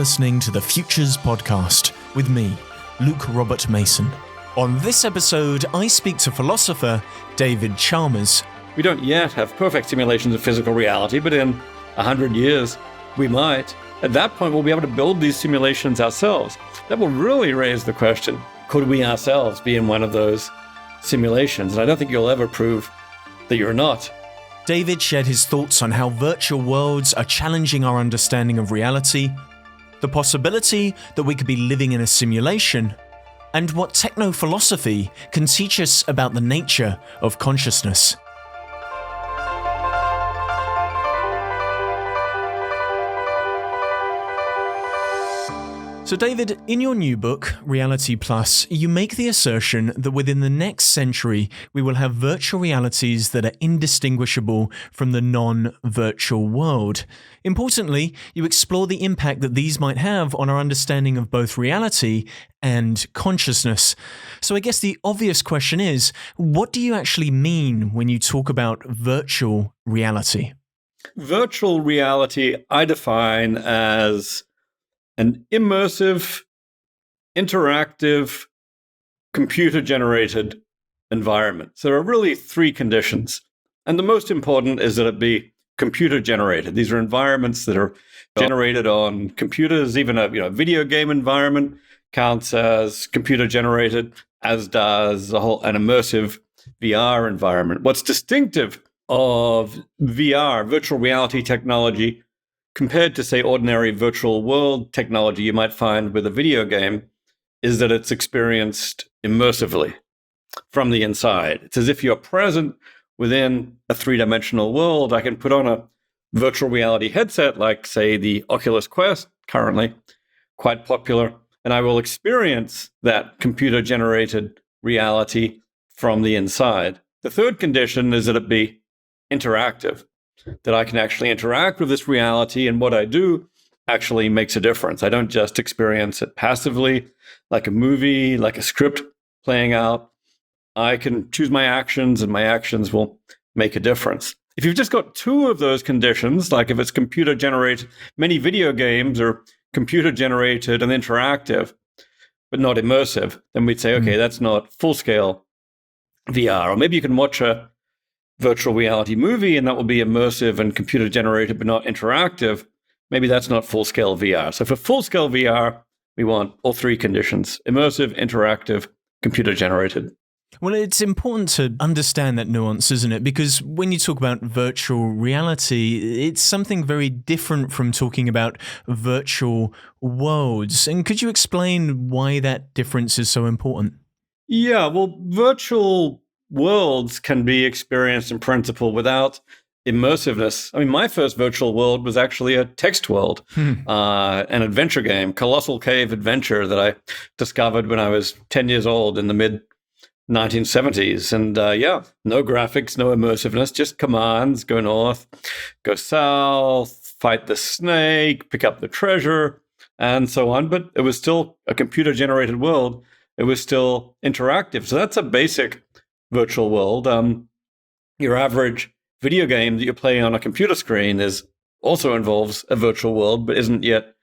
listening to the Futures Podcast with me, Luke Robert Mason. On this episode, I speak to philosopher David Chalmers. We don't yet have perfect simulations of physical reality, but in 100 years, we might. At that point, we'll be able to build these simulations ourselves. That will really raise the question, could we ourselves be in one of those simulations? And I don't think you'll ever prove that you're not. David shared his thoughts on how virtual worlds are challenging our understanding of reality, the possibility that we could be living in a simulation, and what techno-philosophy can teach us about the nature of consciousness. So David, in your new book, Reality Plus, you make the assertion that within the next century, we will have virtual realities that are indistinguishable from the non-virtual world. Importantly, you explore the impact that these might have on our understanding of both reality and consciousness. So I guess the obvious question is, what do you actually mean when you talk about virtual reality? Virtual reality I define as an immersive, interactive, computer-generated environment. So there are really three conditions. And the most important is that it be computer-generated. These are environments that are generated on computers. Even a video game environment counts as computer-generated, as does an immersive VR environment. What's distinctive of VR, virtual reality technology, compared to, say, ordinary virtual world technology you might find with a video game, is that it's experienced immersively from the inside. It's as if you're present within a three-dimensional world. I can put on a virtual reality headset, like, say, the Oculus Quest, currently quite popular, and I will experience that computer-generated reality from the inside. The third condition is that it be interactive, that I can actually interact with this reality, and what I do actually makes a difference. I don't just experience it passively, like a movie, like a script playing out. I can choose my actions, and my actions will make a difference. If you've just got two of those conditions, like if it's computer-generated, many video games are computer-generated and interactive, but not immersive, then we'd say, okay, that's not full-scale VR. Or maybe you can watch a virtual reality movie, and that will be immersive and computer generated but not interactive. Maybe that's not full-scale VR. So for full-scale VR, we want all three conditions: immersive, interactive, computer generated. Well, it's important to understand that nuance, isn't it? Because when you talk about virtual reality, it's something very different from talking about virtual worlds. And could you explain why that difference is so important? Yeah, well, virtual worlds can be experienced in principle without immersiveness. I mean, my first virtual world was actually a text world, an adventure game, Colossal Cave Adventure, that I discovered when I was 10 years old in the mid-1970s. And no graphics, no immersiveness, just commands: go north, go south, fight the snake, pick up the treasure, and so on. But it was still a computer-generated world. It was still interactive. So that's a basic virtual world. Your average video game that you're playing on a computer screen also involves a virtual world, but isn't yet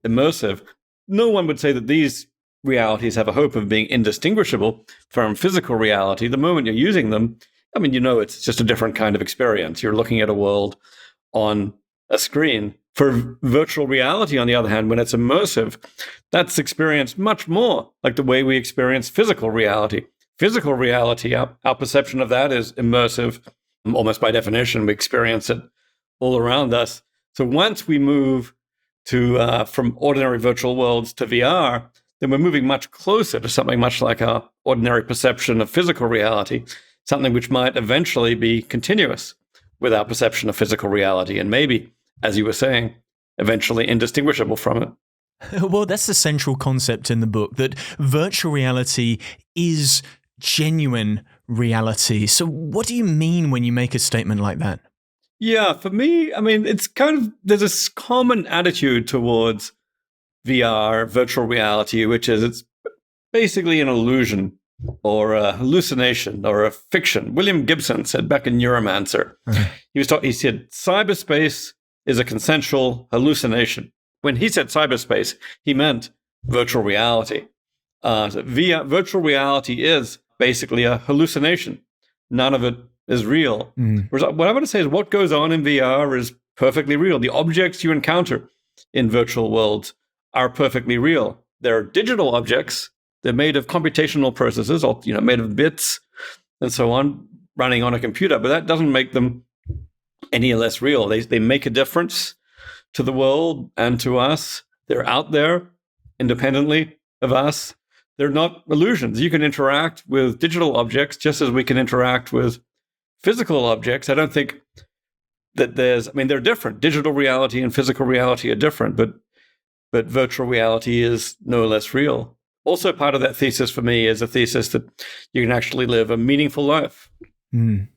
immersive. No one would say that these realities have a hope of being indistinguishable from physical reality. The moment you're using them, it's just a different kind of experience. You're looking at a world on a screen. For virtual reality, on the other hand, when it's immersive, that's experienced much more like the way we experience physical reality. Physical reality, our perception of that is immersive. Almost by definition, we experience it all around us. So once we move to from ordinary virtual worlds to VR, then we're moving much closer to something much like our ordinary perception of physical reality, something which might eventually be continuous with our perception of physical reality, and maybe, as you were saying, eventually indistinguishable from it. Well, that's the central concept in the book, that virtual reality is genuine reality. So what do you mean when you make a statement like that? Yeah, for me, it's there's this common attitude towards VR, virtual reality, which is it's basically an illusion or a hallucination or a fiction. William Gibson said back in Neuromancer, he said, cyberspace is a consensual hallucination. when he said cyberspace, he meant virtual reality. Virtual reality is basically a hallucination. None of it is real. What I want to say is what goes on in VR is perfectly real. The objects you encounter in virtual worlds are perfectly real. They're digital objects. They're made of computational processes, or made of bits and so on, running on a computer. But that doesn't make them any less real. They make a difference to the world and to us. They're out there independently of us. They're not illusions. You can interact with digital objects just as we can interact with physical objects. I don't think that they're different. Digital reality and physical reality are different, but virtual reality is no less real. Also, part of that thesis for me is a thesis that you can actually live a meaningful life in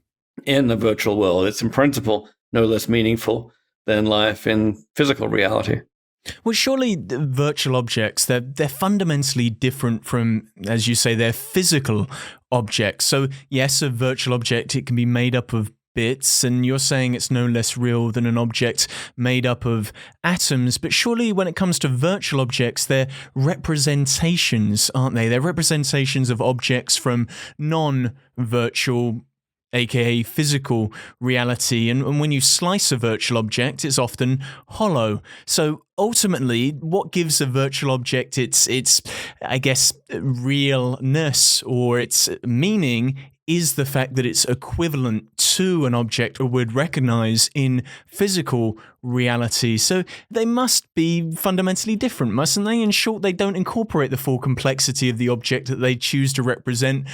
the virtual world. It's in principle no less meaningful than life in physical reality. Well, surely the virtual objects, they're fundamentally different from, as you say, they're physical objects. So yes, a virtual object, it can be made up of bits, and you're saying it's no less real than an object made up of atoms. But surely when it comes to virtual objects, they're representations, aren't they? They're representations of objects from non-virtual, aka physical reality. And when you slice a virtual object, it's often hollow. So ultimately, what gives a virtual object its I guess, realness or its meaning is the fact that it's equivalent to an object we would recognize in physical reality. So they must be fundamentally different, mustn't they? In short, they don't incorporate the full complexity of the object that they choose to represent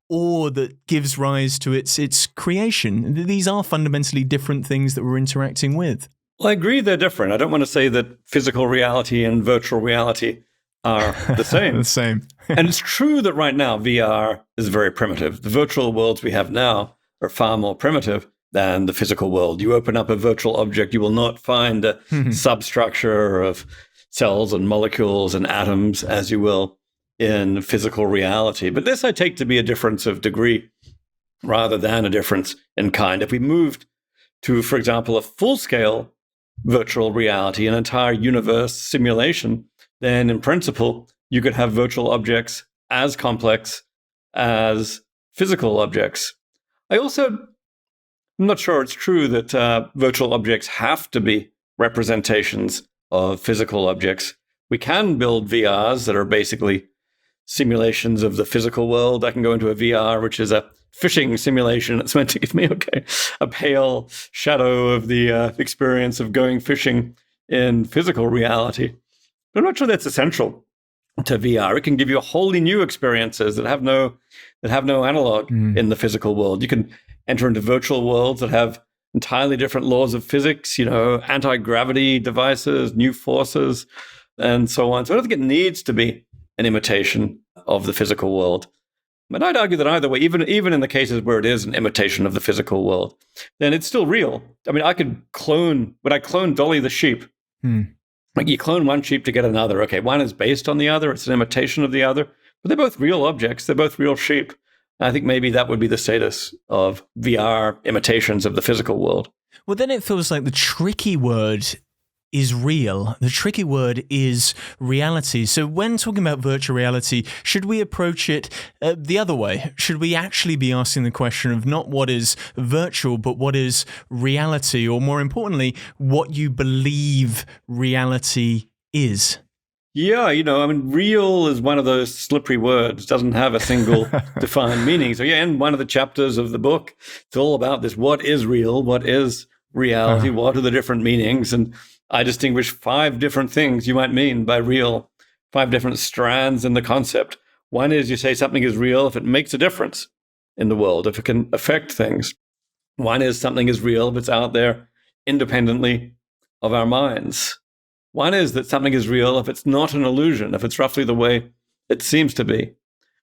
or that gives rise to its creation. These are fundamentally different things that we're interacting with. Well, I agree they're different. I don't want to say that physical reality and virtual reality are the same. The same. And it's true that right now VR is very primitive. The virtual worlds we have now are far more primitive than the physical world. You open up a virtual object, you will not find a substructure of cells and molecules and atoms as you will in physical reality. But this I take to be a difference of degree rather than a difference in kind. If we moved to, for example, a full-scale virtual reality, an entire universe simulation, then in principle, you could have virtual objects as complex as physical objects. I'm not sure it's true that virtual objects have to be representations of physical objects. We can build VRs that are basically simulations of the physical world. I can go into a VR, which is a fishing simulation. It's meant to give me, a pale shadow of the experience of going fishing in physical reality. But I'm not sure that's essential to VR. It can give you wholly new experiences that have no analog in the physical world. You can enter into virtual worlds that have entirely different laws of physics, anti-gravity devices, new forces, and so on. So I don't think it needs to be an imitation of the physical world. But I'd argue that either way, even in the cases where it is an imitation of the physical world, then it's still real. I mean, would I clone Dolly the sheep? Like you clone one sheep to get another. Okay, one is based on the other. It's an imitation of the other. But they're both real objects. They're both real sheep. And I think maybe that would be the status of VR imitations of the physical world. Well, then it feels like the tricky word is real. The tricky word is reality. So when talking about virtual reality, should we approach it the other way? Should we actually be asking the question of not what is virtual, but what is reality? Or more importantly, what you believe reality is? Yeah, real is one of those slippery words. It doesn't have a single defined meaning. So in one of the chapters of the book, it's all about this. What is real? What is reality? What are the different meanings? And I distinguish 5 different things you might mean by real, 5 different strands in the concept. One is you say something is real if it makes a difference in the world, if it can affect things. One is something is real if it's out there independently of our minds. One is that something is real if it's not an illusion, if it's roughly the way it seems to be.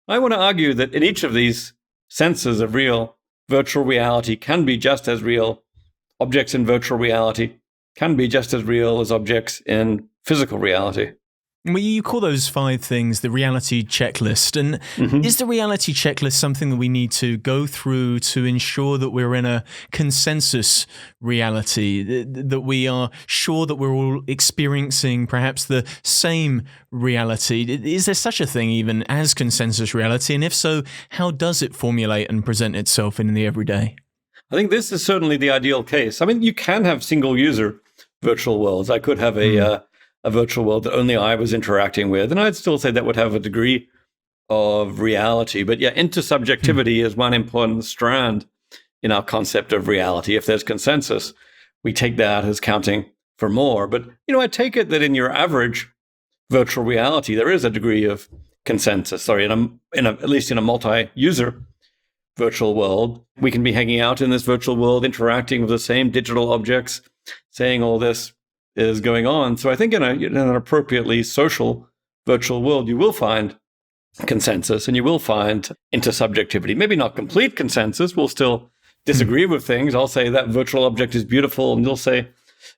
I want to argue that in each of these senses of real, virtual reality can be just as real. Objects in virtual reality can be just as real as objects in physical reality. Well, you call those 5 things the reality checklist. And is the reality checklist something that we need to go through to ensure that we're in a consensus reality, that we are sure that we're all experiencing perhaps the same reality? Is there such a thing even as consensus reality? And if so, how does it formulate and present itself in the everyday? I think this is certainly the ideal case. I mean, you can have single user virtual worlds. I could have a virtual world that only I was interacting with, and I'd still say that would have a degree of reality. But yeah, intersubjectivity is one important strand in our concept of reality. If there's consensus, we take that as counting for more. But, I take it that in your average virtual reality, there is a degree of consensus. Sorry, at least in a multi-user virtual world, we can be hanging out in this virtual world, interacting with the same digital objects, saying all this is going on. So I think in an appropriately social virtual world, you will find consensus and you will find intersubjectivity. Maybe not complete consensus. We'll still disagree with things. I'll say that virtual object is beautiful and you'll say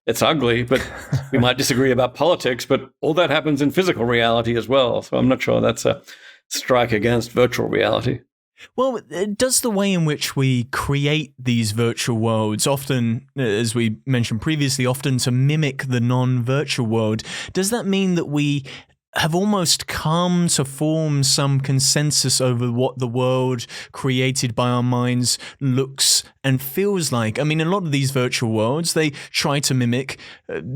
it's ugly, but we might disagree about politics, but all that happens in physical reality as well. So I'm not sure that's a strike against virtual reality. Well, does the way in which we create these virtual worlds, often, as we mentioned previously, often to mimic the non-virtual world, does that mean that we have almost come to form some consensus over what the world created by our minds looks and feels like? I mean, a lot of these virtual worlds, they try to mimic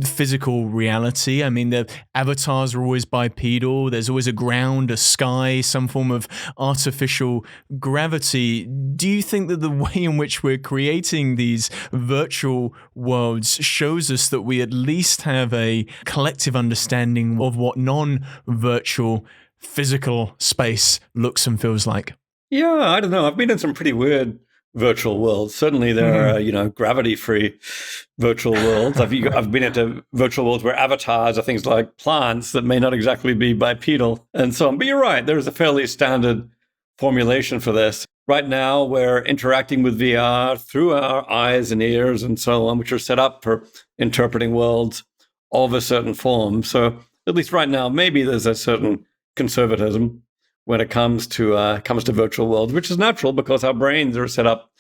physical reality. I mean, the avatars are always bipedal. There's always a ground, a sky, some form of artificial gravity. Do you think that the way in which we're creating these virtual worlds shows us that we at least have a collective understanding of what non-virtual physical space looks and feels like? Yeah, I don't know. I've been in some pretty weird virtual worlds. Certainly there are, gravity-free virtual worlds. I've been into virtual worlds where avatars are things like plants that may not exactly be bipedal and so on. But you're right, there is a fairly standard formulation for this. Right now, we're interacting with VR through our eyes and ears and so on, which are set up for interpreting worlds of a certain form. So at least right now, maybe there's a certain conservatism when it comes to virtual worlds, which is natural because our brains are set up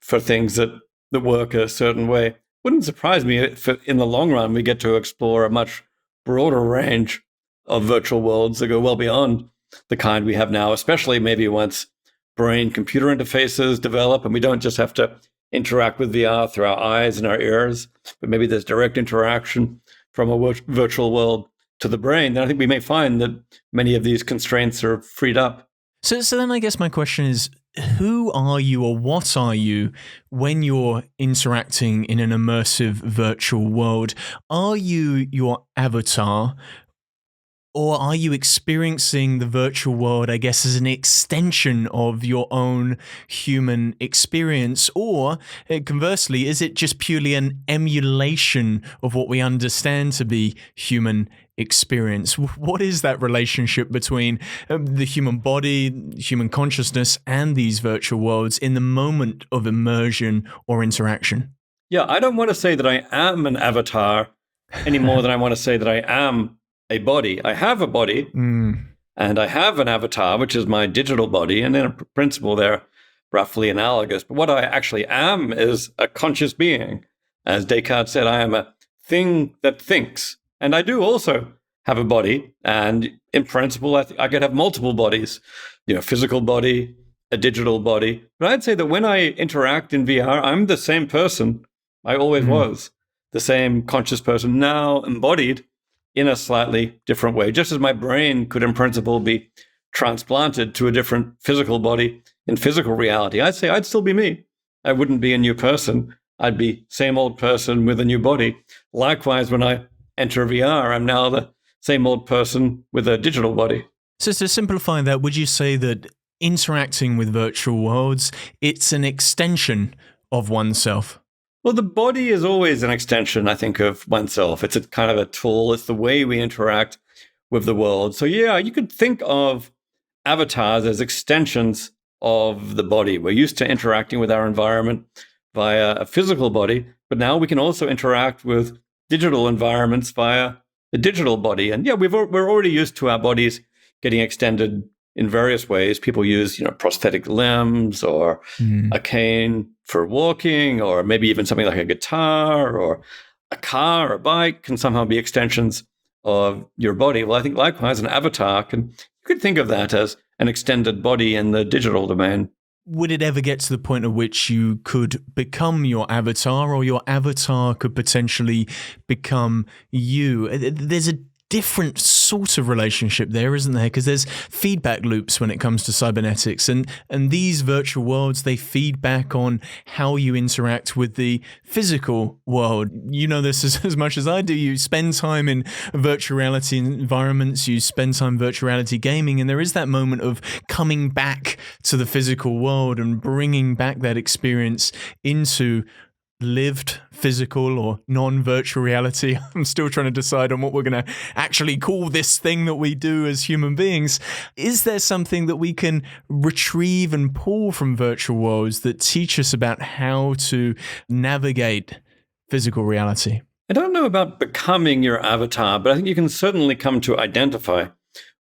for things that work a certain way. Wouldn't surprise me if in the long run we get to explore a much broader range of virtual worlds that go well beyond the kind we have now, especially maybe once brain-computer interfaces develop and we don't just have to interact with VR through our eyes and our ears, but maybe there's direct interaction from a virtual world to the brain. Then I think we may find that many of these constraints are freed up. So then I guess my question is, who are you or what are you when you're interacting in an immersive virtual world? Are you your avatar? Or are you experiencing the virtual world, I guess, as an extension of your own human experience? Or conversely, is it just purely an emulation of what we understand to be human experience? What is that relationship between the human body, human consciousness, and these virtual worlds in the moment of immersion or interaction? Yeah, I don't want to say that I am an avatar any more than I want to say that I am a body. I have a body, and I have an avatar, which is my digital body, and in principle, they're roughly analogous. But what I actually am is a conscious being. As Descartes said, I am a thing that thinks. And I do also have a body, and in principle, I could have multiple bodies, physical body, a digital body. But I'd say that when I interact in VR, I'm the same person I always was, the same conscious person, now embodied in a slightly different way, just as my brain could in principle be transplanted to a different physical body in physical reality. I'd say I'd still be me. I wouldn't be a new person. I'd be same old person with a new body. Likewise, when I enter VR, I'm now the same old person with a digital body. So to simplify that, would you say that interacting with virtual worlds, it's an extension of oneself? Well, the body is always an extension, I think, of oneself. It's a kind of a tool. It's the way we interact with the world. So yeah, you could think of avatars as extensions of the body. We're used to interacting with our environment via a physical body, but now we can also interact with digital environments via a digital body. And yeah, we're already used to our bodies getting extended in various ways. People use, prosthetic limbs or a cane for walking, or maybe even something like a guitar or a car or a bike can somehow be extensions of your body. Well, I think likewise, an avatar you could think of that as an extended body in the digital domain. Would it ever get to the point at which you could become your avatar, or your avatar could potentially become you? There's a different sort of relationship there, isn't there? Because there's feedback loops when it comes to cybernetics, and these virtual worlds, they feed back on how you interact with the physical world. You know this as much as I do. You spend time in virtual reality environments, you spend time virtual reality gaming, and there is that moment of coming back to the physical world and bringing back that experience into lived physical or non-virtual reality. I'm still trying to decide on what we're going to actually call this thing that we do as human beings. Is there something that we can retrieve and pull from virtual worlds that teach us about how to navigate physical reality? I don't know about becoming your avatar, but I think you can certainly come to identify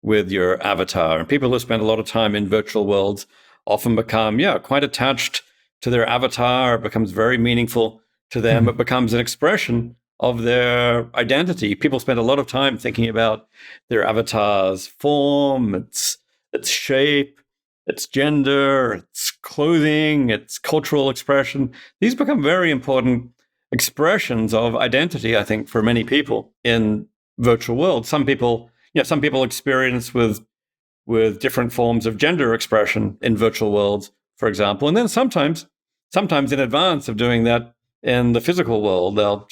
with your avatar. And people who spend a lot of time in virtual worlds often become, quite attached to their avatar. It becomes very meaningful to them. It becomes an expression of their identity. People spend a lot of time thinking about their avatar's form, its shape, its gender, its clothing, its cultural expression. These become very important expressions of identity, I think, for many people in virtual worlds. Some people experience with different forms of gender expression in virtual worlds, for example. And then sometimes in advance of doing that in the physical world, they'll,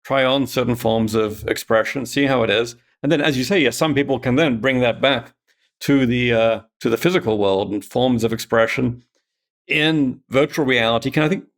try on certain forms of expression, see how it is. And then, as you say, some people can then bring that back to the physical world, and forms of expression in virtual reality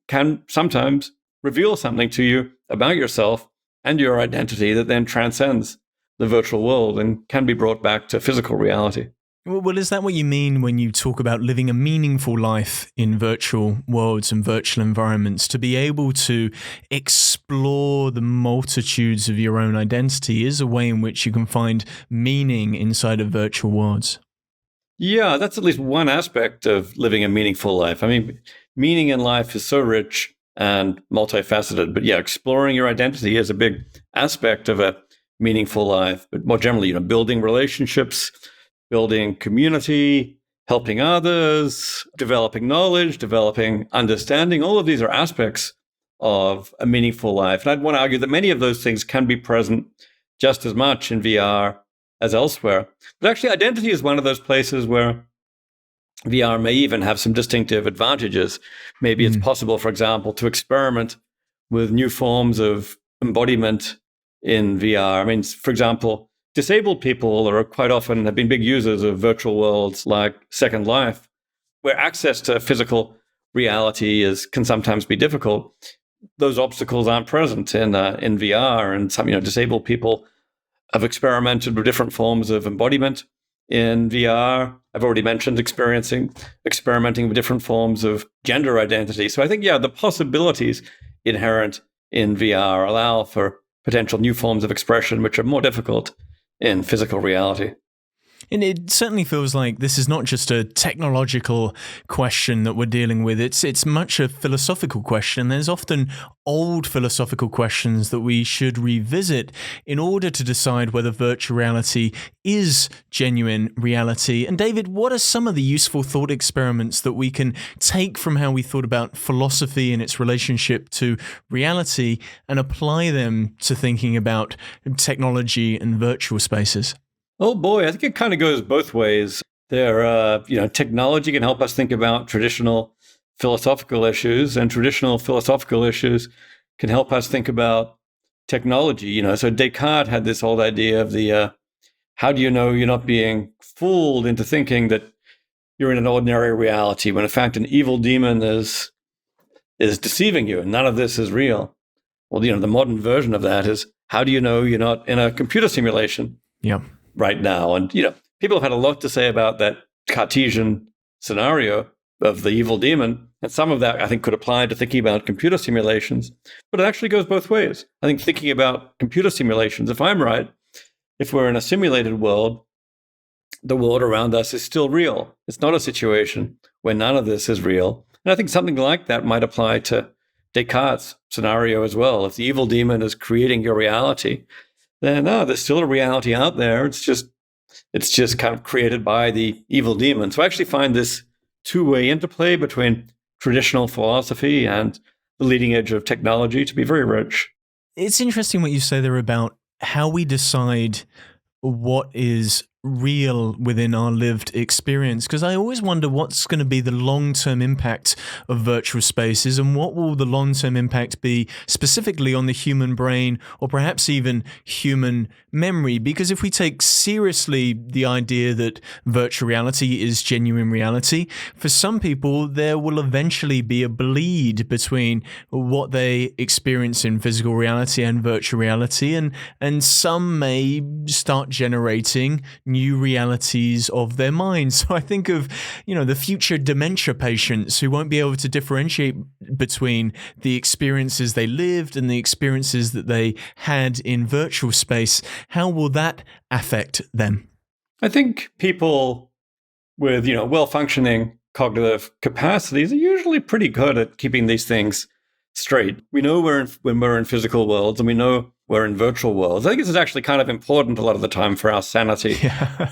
can sometimes reveal something to you about yourself and your identity that then transcends the virtual world and can be brought back to physical reality. Well, is that what you mean when you talk about living a meaningful life in virtual worlds and virtual environments? To be able to explore the multitudes of your own identity is a way in which you can find meaning inside of virtual worlds. Yeah, that's at least one aspect of living a meaningful life. I mean, meaning in life is so rich and multifaceted, but exploring your identity is a big aspect of a meaningful life. But more generally, building relationships, building community, helping others, developing knowledge, developing understanding. All of these are aspects of a meaningful life. And I'd want to argue that many of those things can be present just as much in VR as elsewhere. But actually, identity is one of those places where VR may even have some distinctive advantages. Maybe it's possible, for example, to experiment with new forms of embodiment in VR. I mean, for example, disabled people are quite often have been big users of virtual worlds like Second Life, where access to physical reality can sometimes be difficult. Those obstacles aren't present in VR, and some disabled people have experimented with different forms of embodiment in VR. I've already mentioned experimenting with different forms of gender identity. So I think the possibilities inherent in VR allow for potential new forms of expression which are more difficult in physical reality. And it certainly feels like this is not just a technological question that we're dealing with. It's much a philosophical question. There's often old philosophical questions that we should revisit in order to decide whether virtual reality is genuine reality. And David, what are some of the useful thought experiments that we can take from how we thought about philosophy and its relationship to reality and apply them to thinking about technology and virtual spaces? Oh boy, I think it kind of goes both ways. Technology can help us think about traditional philosophical issues, and traditional philosophical issues can help us think about technology. So Descartes had this old idea of the how do you know you're not being fooled into thinking that you're in an ordinary reality when in fact an evil demon is deceiving you and none of this is real. Well, the modern version of that is how do you know you're not in a computer simulation? Yeah. Right now. And, people have had a lot to say about that Cartesian scenario of the evil demon. And some of that, I think, could apply to thinking about computer simulations. But it actually goes both ways. I think thinking about computer simulations, if I'm right, if we're in a simulated world, the world around us is still real. It's not a situation where none of this is real. And I think something like that might apply to Descartes' scenario as well. If the evil demon is creating your reality, then no, there's still a reality out there. It's just kind of created by the evil demon. So I actually find this two-way interplay between traditional philosophy and the leading edge of technology to be very rich. It's interesting what you say there about how we decide what is real within our lived experience, because I always wonder what's going to be the long-term impact of virtual spaces, and what will the long-term impact be specifically on the human brain, or perhaps even human memory. Because if we take seriously the idea that virtual reality is genuine reality, for some people there will eventually be a bleed between what they experience in physical reality and virtual reality, and some may start generating new realities of their minds. So I think of, the future dementia patients who won't be able to differentiate between the experiences they lived and the experiences that they had in virtual space. How will that affect them? I think people with, well-functioning cognitive capacities are usually pretty good at keeping these things straight. We know when we're in physical worlds, and we know we're in virtual worlds. I think this is actually kind of important a lot of the time for our sanity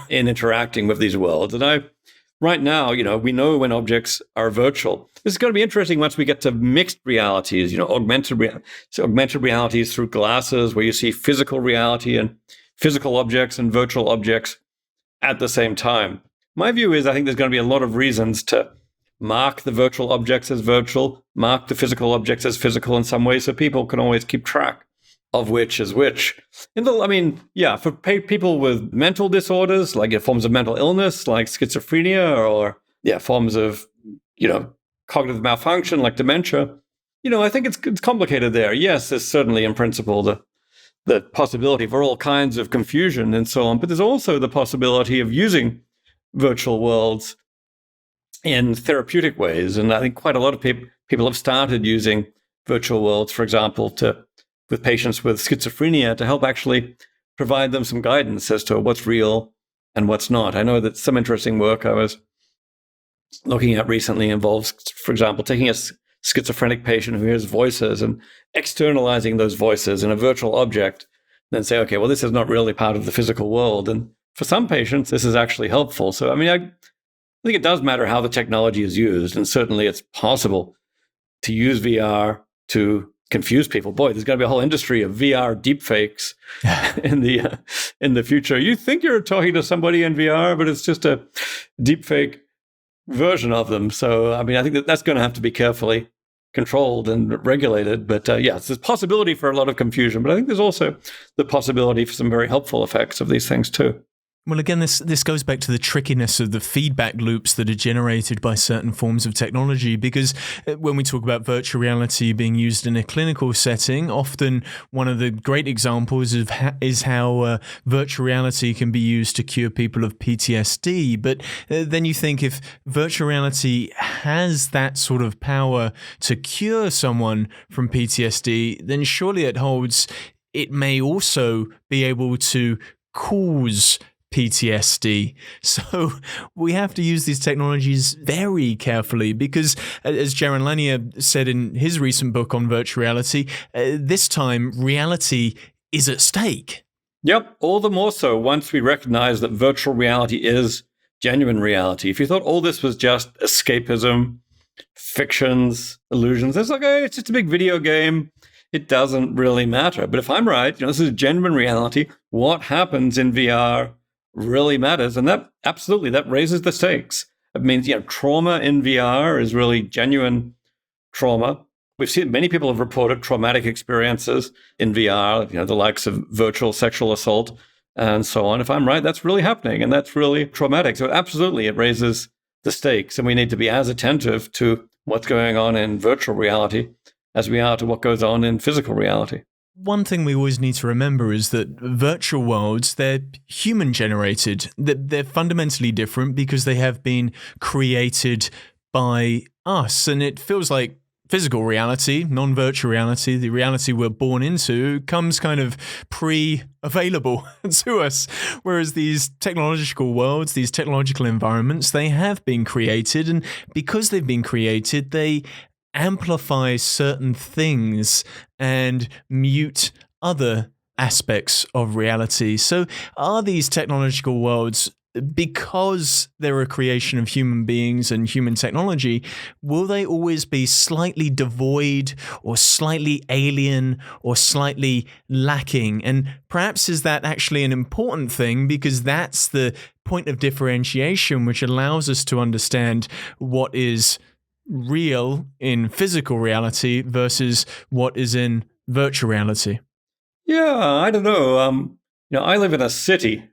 in interacting with these worlds. And right now, we know when objects are virtual. This is going to be interesting once we get to mixed realities, augmented realities through glasses, where you see physical reality and physical objects and virtual objects at the same time. My view is I think there's going to be a lot of reasons to mark the virtual objects as virtual, mark the physical objects as physical in some way, so people can always keep track of which is which. For people with mental disorders, like forms of mental illness, like schizophrenia, or forms of, cognitive malfunction, like dementia, I think it's complicated there. Yes, there's certainly in principle the possibility for all kinds of confusion and so on, but there's also the possibility of using virtual worlds in therapeutic ways. And I think quite a lot of people have started using virtual worlds, for example, with patients with schizophrenia, to help actually provide them some guidance as to what's real and what's not. I know that some interesting work I was looking at recently involves, for example, taking a schizophrenic patient who hears voices and externalizing those voices in a virtual object, then say, okay, well, this is not really part of the physical world. And for some patients, this is actually helpful. So, I think it does matter how the technology is used. And certainly it's possible to use VR to confuse people. Boy, there's going to be a whole industry of VR deepfakes in the future. You think you're talking to somebody in VR, but it's just a deepfake version of them. So, I think that's going to have to be carefully controlled and regulated. But yes, there's possibility for a lot of confusion. But I think there's also the possibility for some very helpful effects of these things too. Well, again, this goes back to the trickiness of the feedback loops that are generated by certain forms of technology, because when we talk about virtual reality being used in a clinical setting, often one of the great examples is how virtual reality can be used to cure people of PTSD. But then you think, if virtual reality has that sort of power to cure someone from PTSD, then surely it may also be able to cause PTSD. So we have to use these technologies very carefully, because as Jaron Lanier said in his recent book on virtual reality, this time reality is at stake. Yep, all the more so once we recognize that virtual reality is genuine reality. If you thought all this was just escapism, fictions, illusions, it's like, it's just a big video game. It doesn't really matter. But if I'm right, this is genuine reality. What happens in VR really matters, and that raises the stakes. It means trauma in VR is really genuine trauma. We've seen many people have reported traumatic experiences in VR, the likes of virtual sexual assault and so on. If I'm right, that's really happening, and that's really traumatic. So absolutely, it raises the stakes, and we need to be as attentive to what's going on in virtual reality as we are to what goes on in physical reality. One thing we always need to remember is that virtual worlds, they're human-generated. They're fundamentally different because they have been created by us. And it feels like physical reality, non-virtual reality, the reality we're born into, comes kind of pre-available to us. Whereas these technological worlds, these technological environments, they have been created. And because they've been created, they amplify certain things and mute other aspects of reality. So are these technological worlds, because they're a creation of human beings and human technology, will they always be slightly devoid or slightly alien or slightly lacking? And perhaps is that actually an important thing, because that's the point of differentiation which allows us to understand what is real in physical reality versus what is in virtual reality? Yeah, I don't know. I live in a city.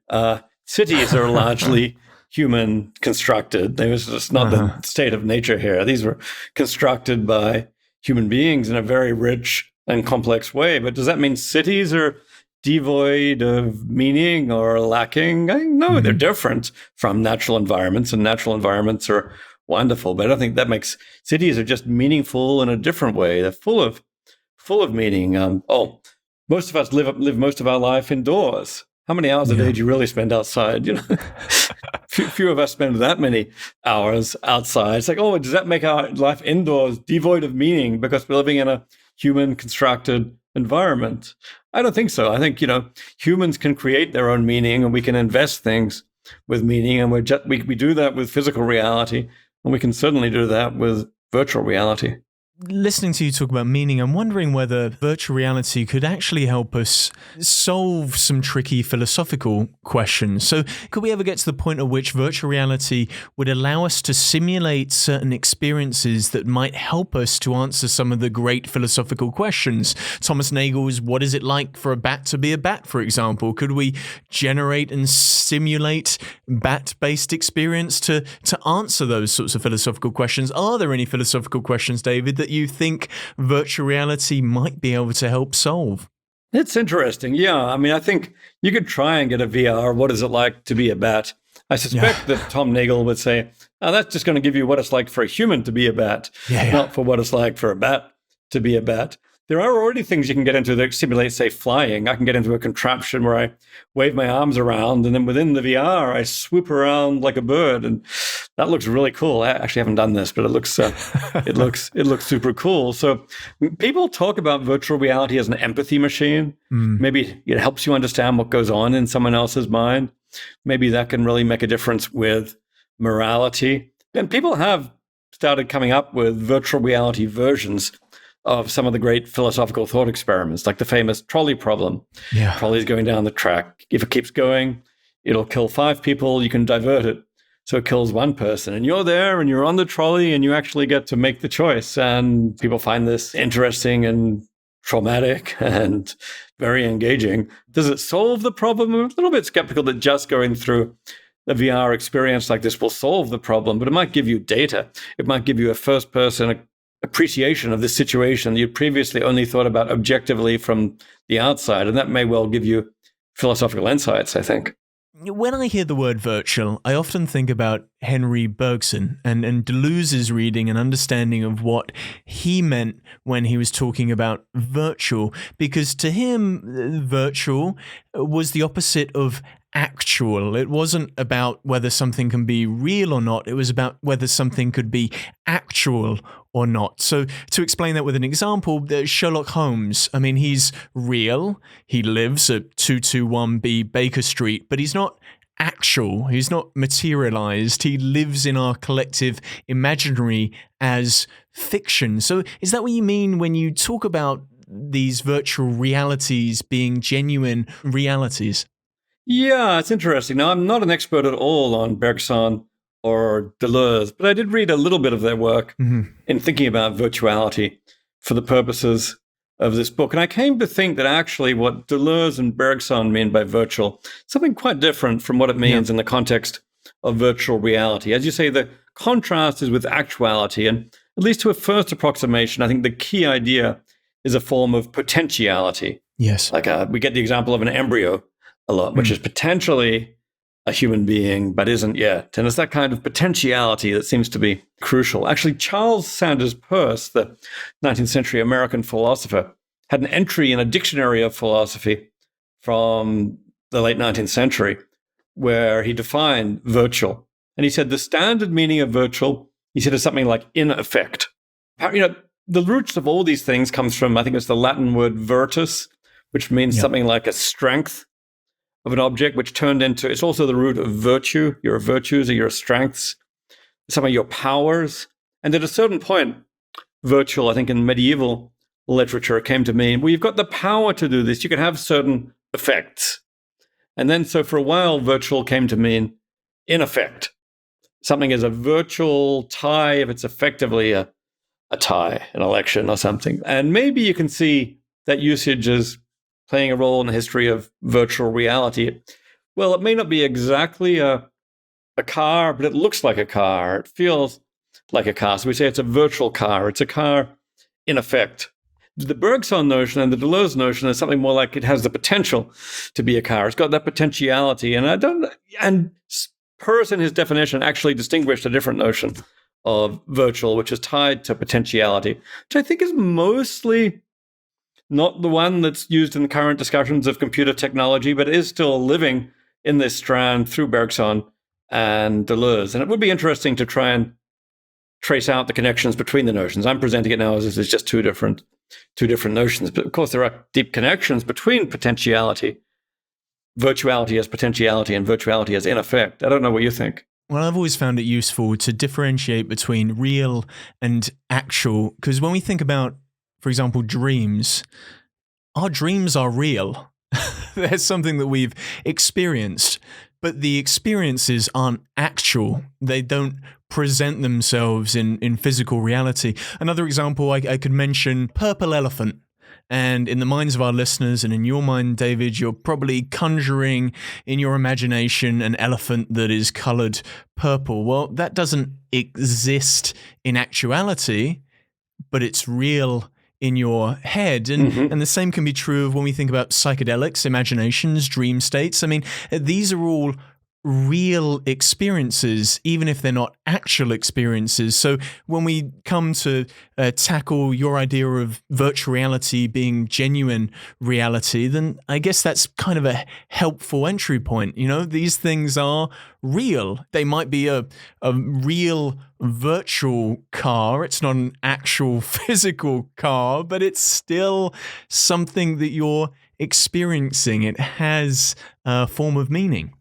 Cities are largely human constructed. They was just not the state of nature here. These were constructed by human beings in a very rich and complex way. But does that mean cities are devoid of meaning or lacking? No, they're different from natural environments, and natural environments are wonderful. But I don't think that makes cities are just meaningful in a different way. They're full of meaning. Most of us live most of our life indoors. How many hours a day do you really spend outside? Few of us spend that many hours outside. It's like, does that make our life indoors devoid of meaning because we're living in a human constructed environment? I don't think so. I think, humans can create their own meaning, and we can invest things with meaning. And we do that with physical reality, and we can certainly do that with virtual reality. Listening to you talk about meaning, I'm wondering whether virtual reality could actually help us solve some tricky philosophical questions. So could we ever get to the point at which virtual reality would allow us to simulate certain experiences that might help us to answer some of the great philosophical questions? Thomas Nagel's "What is it like for a bat to be a bat?" for example. Could we generate and simulate bat-based experience to answer those sorts of philosophical questions? Are there any philosophical questions, David, that you think virtual reality might be able to help solve? It's interesting. Yeah. I mean, I think you could try and get a VR. What is it like to be a bat? I suspect that Tom Nagel would say, that's just going to give you what it's like for a human to be a bat, not for what it's like for a bat to be a bat. There are already things you can get into that simulate, say, flying. I can get into a contraption where I wave my arms around, and then within the VR, I swoop around like a bird, and that looks really cool. I actually haven't done this, but it looks it looks super cool. So people talk about virtual reality as an empathy machine. Maybe it helps you understand what goes on in someone else's mind. Maybe that can really make a difference with morality. And people have started coming up with virtual reality versions of some of the great philosophical thought experiments, like the famous trolley problem. Trolley's going down the track. If it keeps going, it'll kill 5 people. You can divert it so it kills 1 person. And you're there and you're on the trolley and you actually get to make the choice. And people find this interesting and traumatic and very engaging. Does it solve the problem? I'm a little bit skeptical that just going through a VR experience like this will solve the problem, but it might give you data. It might give you a first-person appreciation of the situation that you previously only thought about objectively from the outside. And that may well give you philosophical insights, I think. When I hear the word virtual, I often think about Henry Bergson and Deleuze's reading and understanding of what he meant when he was talking about virtual, because to him, virtual was the opposite of actual. It wasn't about whether something can be real or not. It was about whether something could be actual or not. So to explain that with an example, Sherlock Holmes, I mean, he's real. He lives at 221B Baker Street, but he's not actual. He's not materialized. He lives in our collective imaginary as fiction. So is that what you mean when you talk about these virtual realities being genuine realities? Yeah, it's interesting. Now, I'm not an expert at all on Bergson or Deleuze, but I did read a little bit of their work in thinking about virtuality for the purposes of this book. And I came to think that actually what Deleuze and Bergson mean by virtual, something quite different from what it means in the context of virtual reality. As you say, the contrast is with actuality. And at least to a first approximation, I think the key idea is a form of potentiality. Yes. Like we get the example of an embryo a lot, which is potentially a human being, but isn't yet. And it's that kind of potentiality that seems to be crucial. Actually, Charles Sanders Peirce, the 19th century American philosopher, had an entry in a dictionary of philosophy from the late 19th century where he defined virtual. And he said the standard meaning of virtual, he said, is something like in effect. The roots of all these things comes from, I think it's the Latin word virtus, which means something like a strength of an object, which turned into, it's also the root of virtue, your virtues or your strengths, some of your powers. And at a certain point, virtual, I think in medieval literature, came to mean, well, you've got the power to do this. You can have certain effects. And then, so for a while, virtual came to mean in effect. Something is a virtual tie if it's effectively a tie, an election or something. And maybe you can see that usage as playing a role in the history of virtual reality. Well, it may not be exactly a car, but it looks like a car. It feels like a car. So we say it's a virtual car. It's a car in effect. The Bergson notion and the Deleuze notion is something more like it has the potential to be a car. It's got that potentiality. And Peirce, in his definition, actually distinguished a different notion of virtual, which is tied to potentiality, which I think is mostly not the one that's used in the current discussions of computer technology, but is still living in this strand through Bergson and Deleuze. And it would be interesting to try and trace out the connections between the notions. I'm presenting it now as if it's just two different notions. But of course, there are deep connections between potentiality, virtuality as potentiality, and virtuality as in effect. I don't know what you think. Well, I've always found it useful to differentiate between real and actual, because when we think about, for example, dreams, our dreams are real. They're something that we've experienced, but the experiences aren't actual. They don't present themselves in physical reality. Another example I could mention, purple elephant. And in the minds of our listeners and in your mind, David, you're probably conjuring in your imagination an elephant that is colored purple. Well, that doesn't exist in actuality, but it's real in your head. And the same can be true of when we think about psychedelics, imaginations, dream states. I mean, these are all real experiences, even if they're not actual experiences. So when we come to tackle your idea of virtual reality being genuine reality, then I guess that's kind of a helpful entry point. You know, these things are real. They might be a real virtual car. It's not an actual physical car, but it's still something that you're experiencing. It has a form of meaning.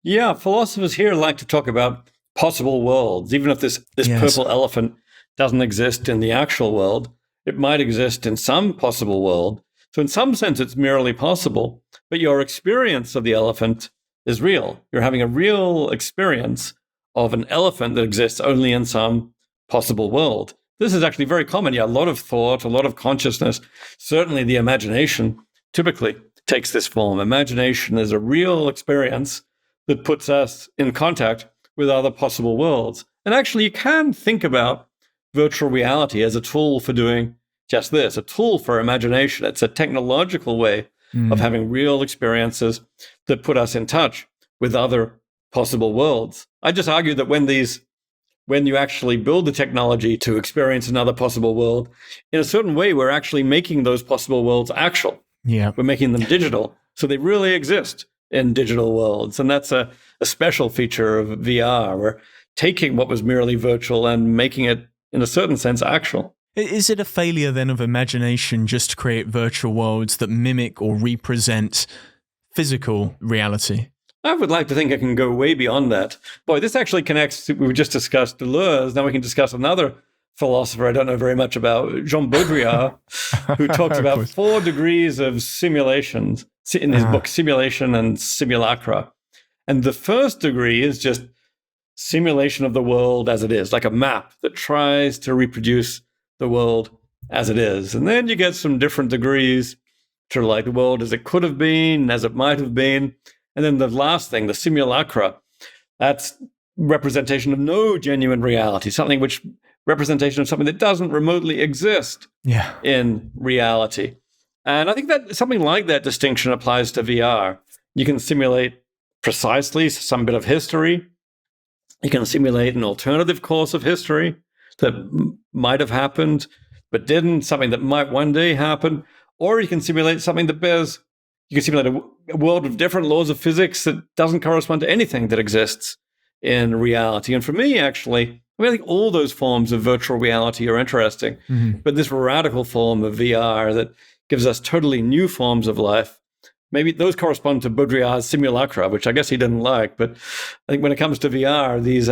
Yeah, philosophers here like to talk about possible worlds. Even if this purple elephant doesn't exist in the actual world, it might exist in some possible world. So in some sense, it's merely possible, but your experience of the elephant is real. You're having a real experience of an elephant that exists only in some possible world. This is actually very common. Yeah, a lot of thought, a lot of consciousness. Certainly the imagination typically takes this form. Imagination is a real experience that puts us in contact with other possible worlds. And actually, you can think about virtual reality as a tool for doing just this, a tool for imagination. It's a technological way of having real experiences that put us in touch with other possible worlds. I just argue that when you actually build the technology to experience another possible world, in a certain way, we're actually making those possible worlds actual. Yeah. We're making them digital. So they really exist in digital worlds. And that's a special feature of VR. We're taking what was merely virtual and making it, in a certain sense, actual. Is it a failure then of imagination just to create virtual worlds that mimic or represent physical reality? I would like to think it can go way beyond that. Boy, this actually connects to, we just discussed Deleuze. Now we can discuss another philosopher I don't know very much about, Jean Baudrillard, who talks about 4 degrees of simulations in his book, Simulation and Simulacra. And the first degree is just simulation of the world as it is, like a map that tries to reproduce the world as it is. And then you get some different degrees to like the world as it could have been, as it might have been. And then the last thing, the simulacra, that's representation of no genuine reality, representation of something that doesn't remotely exist in reality. And I think that something like that distinction applies to VR. You can simulate precisely some bit of history. You can simulate an alternative course of history that might have happened but didn't, something that might one day happen. Or you can simulate something that you can simulate a world of different laws of physics that doesn't correspond to anything that exists in reality. And for me, actually, I think all those forms of virtual reality are interesting. Mm-hmm. But this radical form of VR that gives us totally new forms of life, maybe those correspond to Baudrillard's simulacra, which I guess he didn't like. But I think when it comes to VR, these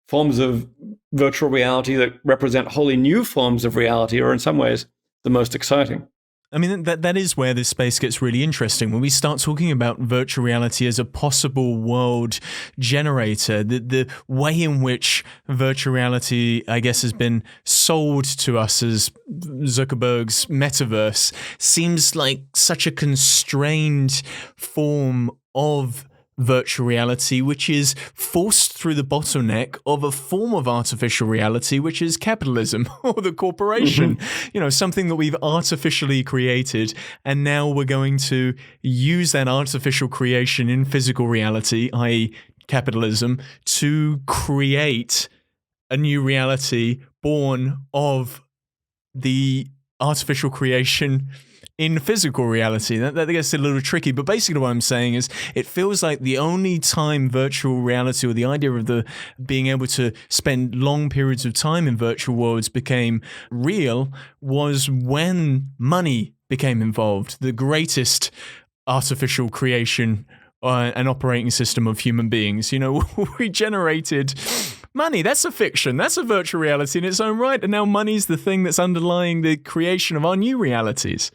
forms of virtual reality that represent wholly new forms of reality are in some ways the most exciting. I mean, that is where this space gets really interesting. When we start talking about virtual reality as a possible world generator, the way in which virtual reality, I guess, has been sold to us as Zuckerberg's metaverse seems like such a constrained form of virtual reality, which is forced through the bottleneck of a form of artificial reality, which is capitalism or the corporation. Mm-hmm. Something that we've artificially created, and now we're going to use that artificial creation in physical reality, i.e. capitalism, to create a new reality born of the artificial creation in physical reality. That gets a little tricky, but basically what I'm saying is it feels like the only time virtual reality, or the idea of the being able to spend long periods of time in virtual worlds, became real was when money became involved. The greatest artificial creation and operating system of human beings. We generated money. That's a fiction. That's a virtual reality in its own right. And now money's the thing that's underlying the creation of our new realities.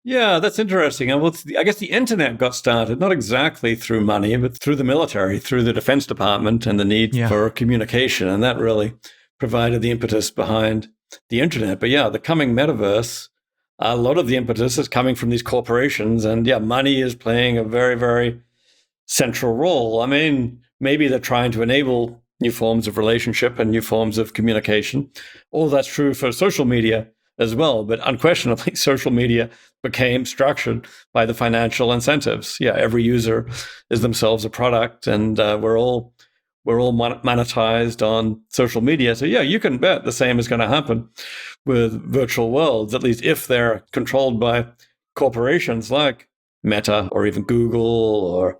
Yeah, that's interesting. And I guess the internet got started not exactly through money, but through the military, through the Defense Department and the need for communication. And that really provided the impetus behind the internet. But yeah, the coming metaverse, a lot of the impetus is coming from these corporations. And yeah, money is playing a very, very central role. I mean, maybe they're trying to enable new forms of relationship and new forms of communication. All that's true for social media as well. But unquestionably, social media became structured by the financial incentives. Yeah, every user is themselves a product, and we're all monetized on social media. So yeah, you can bet the same is going to happen with virtual worlds, at least if they're controlled by corporations like Meta or even Google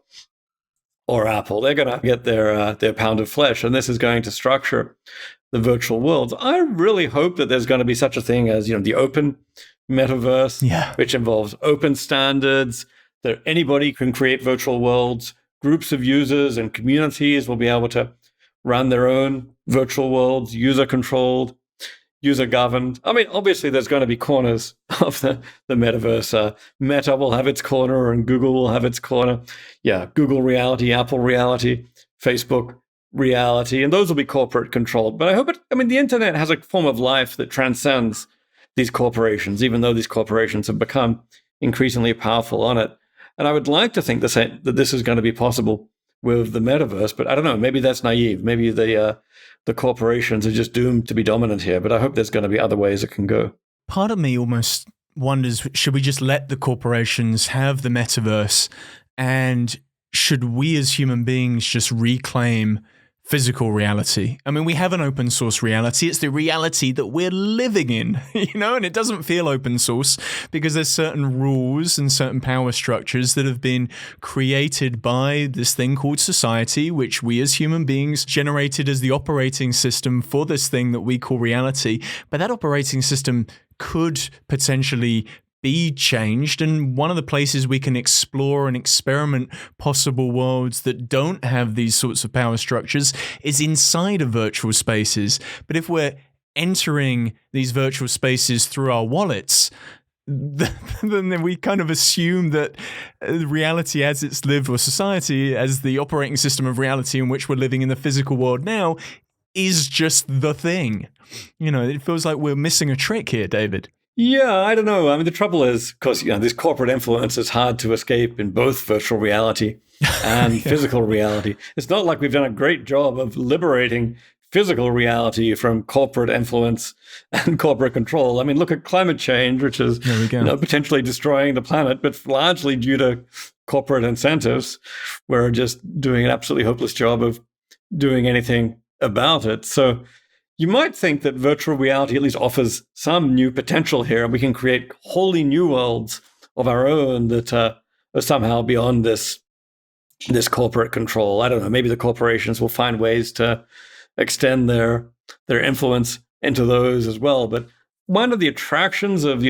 or Apple. They're going to get their pound of flesh, and this is going to structure the virtual worlds. I really hope that there's going to be such a thing as the open metaverse, which involves open standards, that anybody can create virtual worlds. Groups of users and communities will be able to run their own virtual worlds, user-controlled, user-governed. I mean, obviously, there's going to be corners of the metaverse. Meta will have its corner, and Google will have its corner. Yeah, Google Reality, Apple Reality, Facebook Reality, and those will be corporate-controlled. But the internet has a form of life that transcends these corporations, even though these corporations have become increasingly powerful on it. And I would like to think that this is going to be possible with the metaverse, but I don't know, maybe that's naive. Maybe the corporations are just doomed to be dominant here, but I hope there's going to be other ways it can go. Part of me almost wonders, should we just let the corporations have the metaverse, and should we as human beings just reclaim physical reality? I mean, we have an open source reality. It's the reality that we're living in, and it doesn't feel open source because there's certain rules and certain power structures that have been created by this thing called society, which we as human beings generated as the operating system for this thing that we call reality. But that operating system could potentially be changed, and one of the places we can explore and experiment possible worlds that don't have these sorts of power structures is inside of virtual spaces. But if we're entering these virtual spaces through our wallets, then we kind of assume that reality as it's lived, or society as the operating system of reality in which we're living in the physical world now, is just the thing. It feels like we're missing a trick here, David. Yeah, I don't know. I mean, the trouble is, of course, this corporate influence is hard to escape in both virtual reality and physical reality. It's not like we've done a great job of liberating physical reality from corporate influence and corporate control. I mean, look at climate change, which is potentially destroying the planet, but largely due to corporate incentives. We're just doing an absolutely hopeless job of doing anything about it. So you might think that virtual reality at least offers some new potential here, and we can create wholly new worlds of our own that are somehow beyond this corporate control. I don't know, maybe the corporations will find ways to extend their influence into those as well. But one of the attractions of the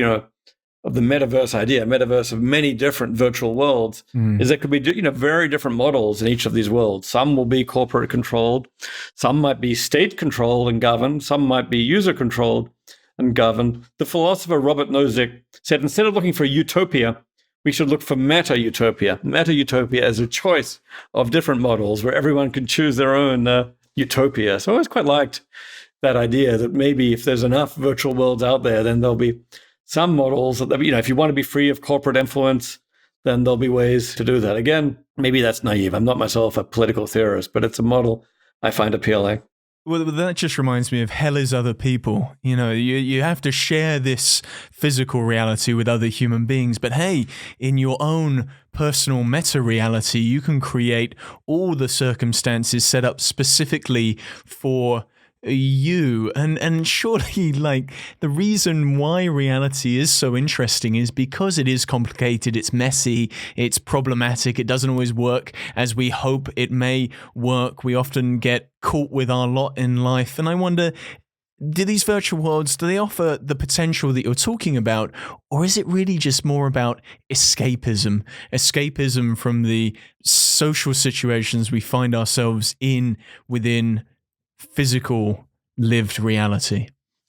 metaverse idea, metaverse of many different virtual worlds, is there could be very different models in each of these worlds. Some will be corporate controlled, some might be state controlled and governed, some might be user controlled and governed. The philosopher Robert Nozick said, instead of looking for utopia, we should look for meta-utopia. Meta-utopia is a choice of different models where everyone can choose their own utopia. So I always quite liked that idea that maybe if there's enough virtual worlds out there, then there'll be some models that, if you want to be free of corporate influence, then there'll be ways to do that. Again, maybe that's naive. I'm not myself a political theorist, but it's a model I find appealing. Well, that just reminds me of hell is other people. You have to share this physical reality with other human beings. But hey, in your own personal meta reality, you can create all the circumstances set up specifically for you. And surely, the reason why reality is so interesting is because it is complicated, it's messy, it's problematic, it doesn't always work as we hope it may work. We often get caught with our lot in life. And I wonder, do these virtual worlds, do they offer the potential that you're talking about? Or is it really just more about escapism from the social situations we find ourselves in within physical lived reality?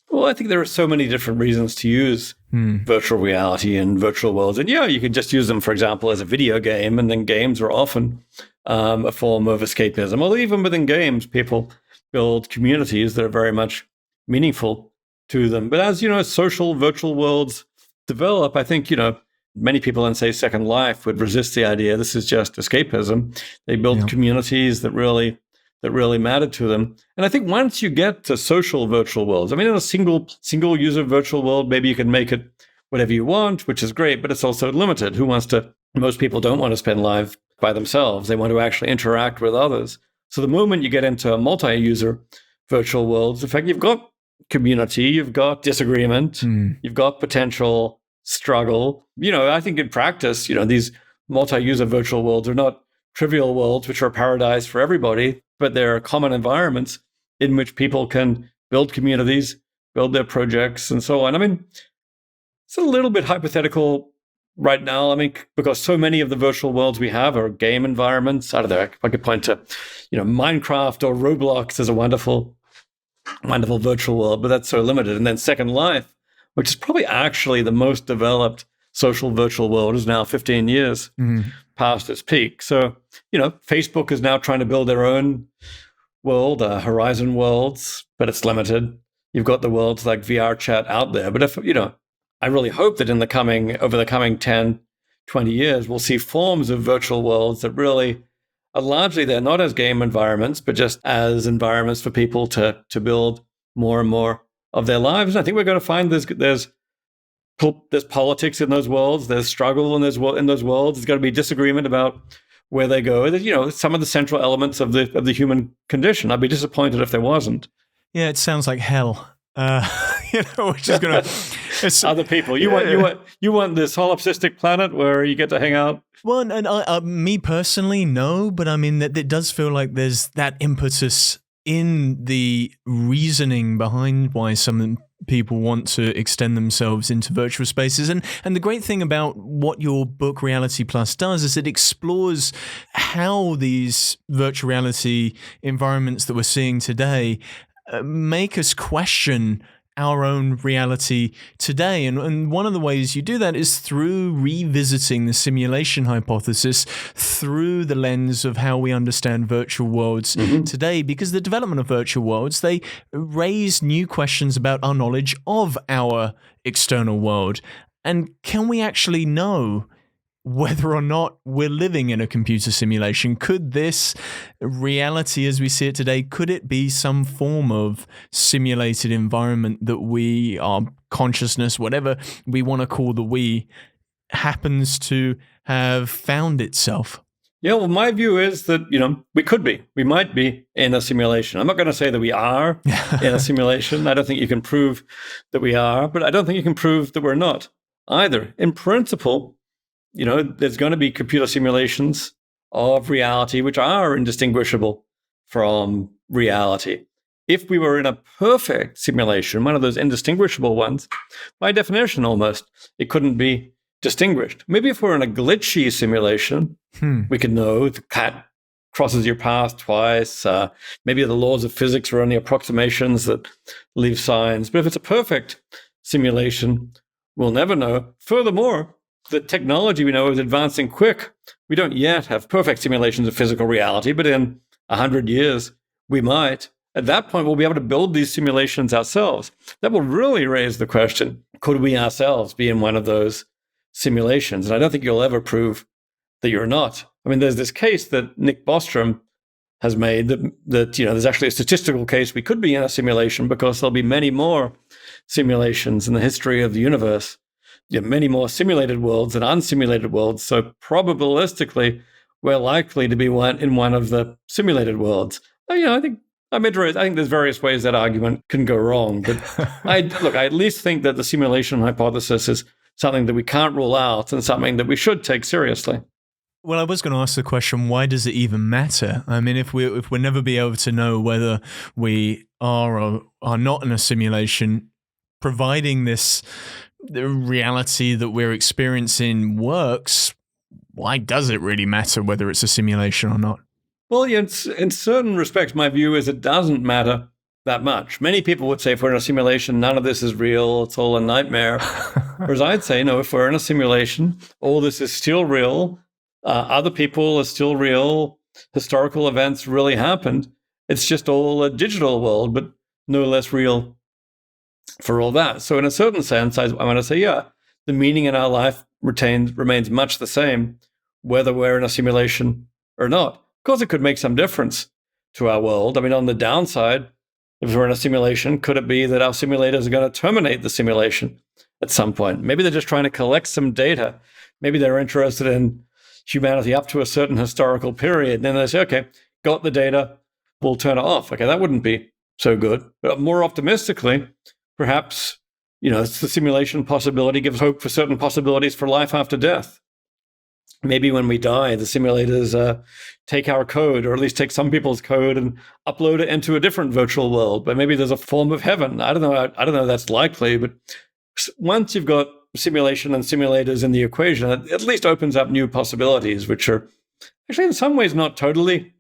Well, I think there are so many different reasons to use virtual reality and virtual worlds. And you can just use them, for example, as a video game. And then games are often a form of escapism. Or even within games, people build communities that are very much meaningful to them. But as, social virtual worlds develop, I think, many people in, say, Second Life would resist the idea this is just escapism. They build communities that really mattered to them. And I think once you get to social virtual worlds, in a single user virtual world, maybe you can make it whatever you want, which is great, but it's also limited. Most people don't want to spend life by themselves. They want to actually interact with others. So the moment you get into multi-user virtual worlds, in fact, you've got community, you've got disagreement, you've got potential struggle. I think in practice, these multi-user virtual worlds are not trivial worlds, which are a paradise for everybody, but they're common environments in which people can build communities, build their projects, and so on. It's a little bit hypothetical right now, because so many of the virtual worlds we have are game environments. I don't know, I could point to, Minecraft or Roblox as a wonderful, wonderful virtual world, but that's so limited. And then Second Life, which is probably actually the most developed social virtual world, is now 15 years past its peak. So, Facebook is now trying to build their own world, Horizon worlds, but it's limited. You've got the worlds like VR chat out there. But if, I really hope that over the coming 10, 20 years, we'll see forms of virtual worlds that really are largely they're not as game environments, but just as environments for people to build more and more of their lives. And I think we're going to find there's politics in those worlds, there's struggle in those worlds, there's going to be disagreement about where they go. Some of the central elements of the human condition. I'd be disappointed if there wasn't. Yeah, it sounds like hell. Which is going to other people. You want this solipsistic planet where you get to hang out. Well, and me personally, no, but that it does feel like there's that impetus in the reasoning behind why some people want to extend themselves into virtual spaces. And the great thing about what your book Reality Plus does is it explores how these virtual reality environments that we're seeing today make us question our own reality today. And one of the ways you do that is through revisiting the simulation hypothesis through the lens of how we understand virtual worlds today, because the development of virtual worlds, they raise new questions about our knowledge of our external world. And can we actually know whether or not we're living in a computer simulation. Could this reality as we see it today, could it be some form of simulated environment that our consciousness, whatever we want to call the we, happens to have found itself? Yeah, well, my view is that, we might be in a simulation. I'm not going to say that we are in a simulation. I don't think you can prove that we are, but I don't think you can prove that we're not either. In principle, there's going to be computer simulations of reality which are indistinguishable from reality. If we were in a perfect simulation, one of those indistinguishable ones, by definition almost, it couldn't be distinguished. Maybe if we're in a glitchy simulation, we could know the cat crosses your path twice. Maybe the laws of physics are only approximations that leave signs. But if it's a perfect simulation, we'll never know. Furthermore, the technology we know is advancing quick. We don't yet have perfect simulations of physical reality, but in 100 years, we might. At that point, we'll be able to build these simulations ourselves. That will really raise the question, could we ourselves be in one of those simulations? And I don't think you'll ever prove that you're not. I mean, there's this case that Nick Bostrom has made that there's actually a statistical case we could be in a simulation because there'll be many more simulations in the history of the universe. Many more simulated worlds than unsimulated worlds. So probabilistically, we're likely to be in one of the simulated worlds. I think there's various ways that argument can go wrong. But I at least think that the simulation hypothesis is something that we can't rule out and something that we should take seriously. Well, I was going to ask the question, why does it even matter? I mean, if we'll never be able to know whether we are or are not in a simulation, providing the reality that we're experiencing works, why does it really matter whether it's a simulation or not? Well, in certain respects, my view is it doesn't matter that much. Many people would say if we're in a simulation, none of this is real, it's all a nightmare. Whereas I'd say, no, if we're in a simulation, all this is still real, other people are still real, historical events really happened. It's just all a digital world, but no less real for all that. So in a certain sense, I want to say, yeah, the meaning in our life remains much the same, whether we're in a simulation or not. Of course, it could make some difference to our world. I mean, on the downside, if we're in a simulation, could it be that our simulators are going to terminate the simulation at some point? Maybe they're just trying to collect some data. Maybe they're interested in humanity up to a certain historical period. And then they say, okay, got the data, we'll turn it off. Okay, that wouldn't be so good. But more optimistically, perhaps, it's the simulation possibility gives hope for certain possibilities for life after death. Maybe when we die, the simulators take our code, or at least take some people's code and upload it into a different virtual world. But maybe there's a form of heaven. I don't know if that's likely, but once you've got simulation and simulators in the equation, it at least opens up new possibilities, which are actually in some ways not totally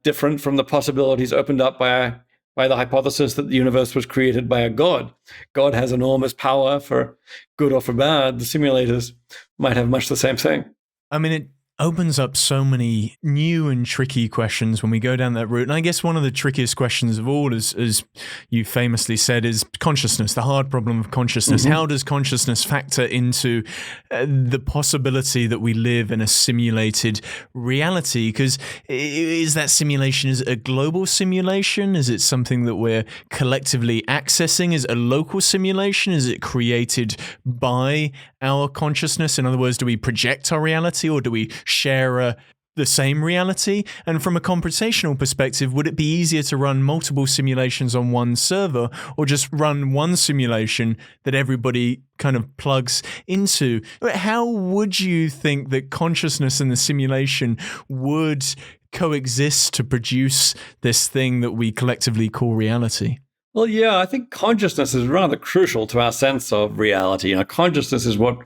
different from the possibilities opened up by the hypothesis that the universe was created by a god. God has enormous power for good or for bad. The simulators might have much the same thing. I mean, it opens up so many new and tricky questions when we go down that route. And I guess one of the trickiest questions of all, as you famously said, is consciousness, the hard problem of consciousness. Mm-hmm. How does consciousness factor into the possibility that we live in a simulated reality? Because is that simulation, is it a global simulation? Is it something that we're collectively accessing? Is it a local simulation? Is it created by our consciousness? In other words, do we project our reality, or do we share the same reality? And from a computational perspective, would it be easier to run multiple simulations on one server, or just run one simulation that everybody kind of plugs into? How would you think that consciousness and the simulation would coexist to produce this thing that we collectively call reality? Well, yeah, I think consciousness is rather crucial to our sense of reality. Consciousness is what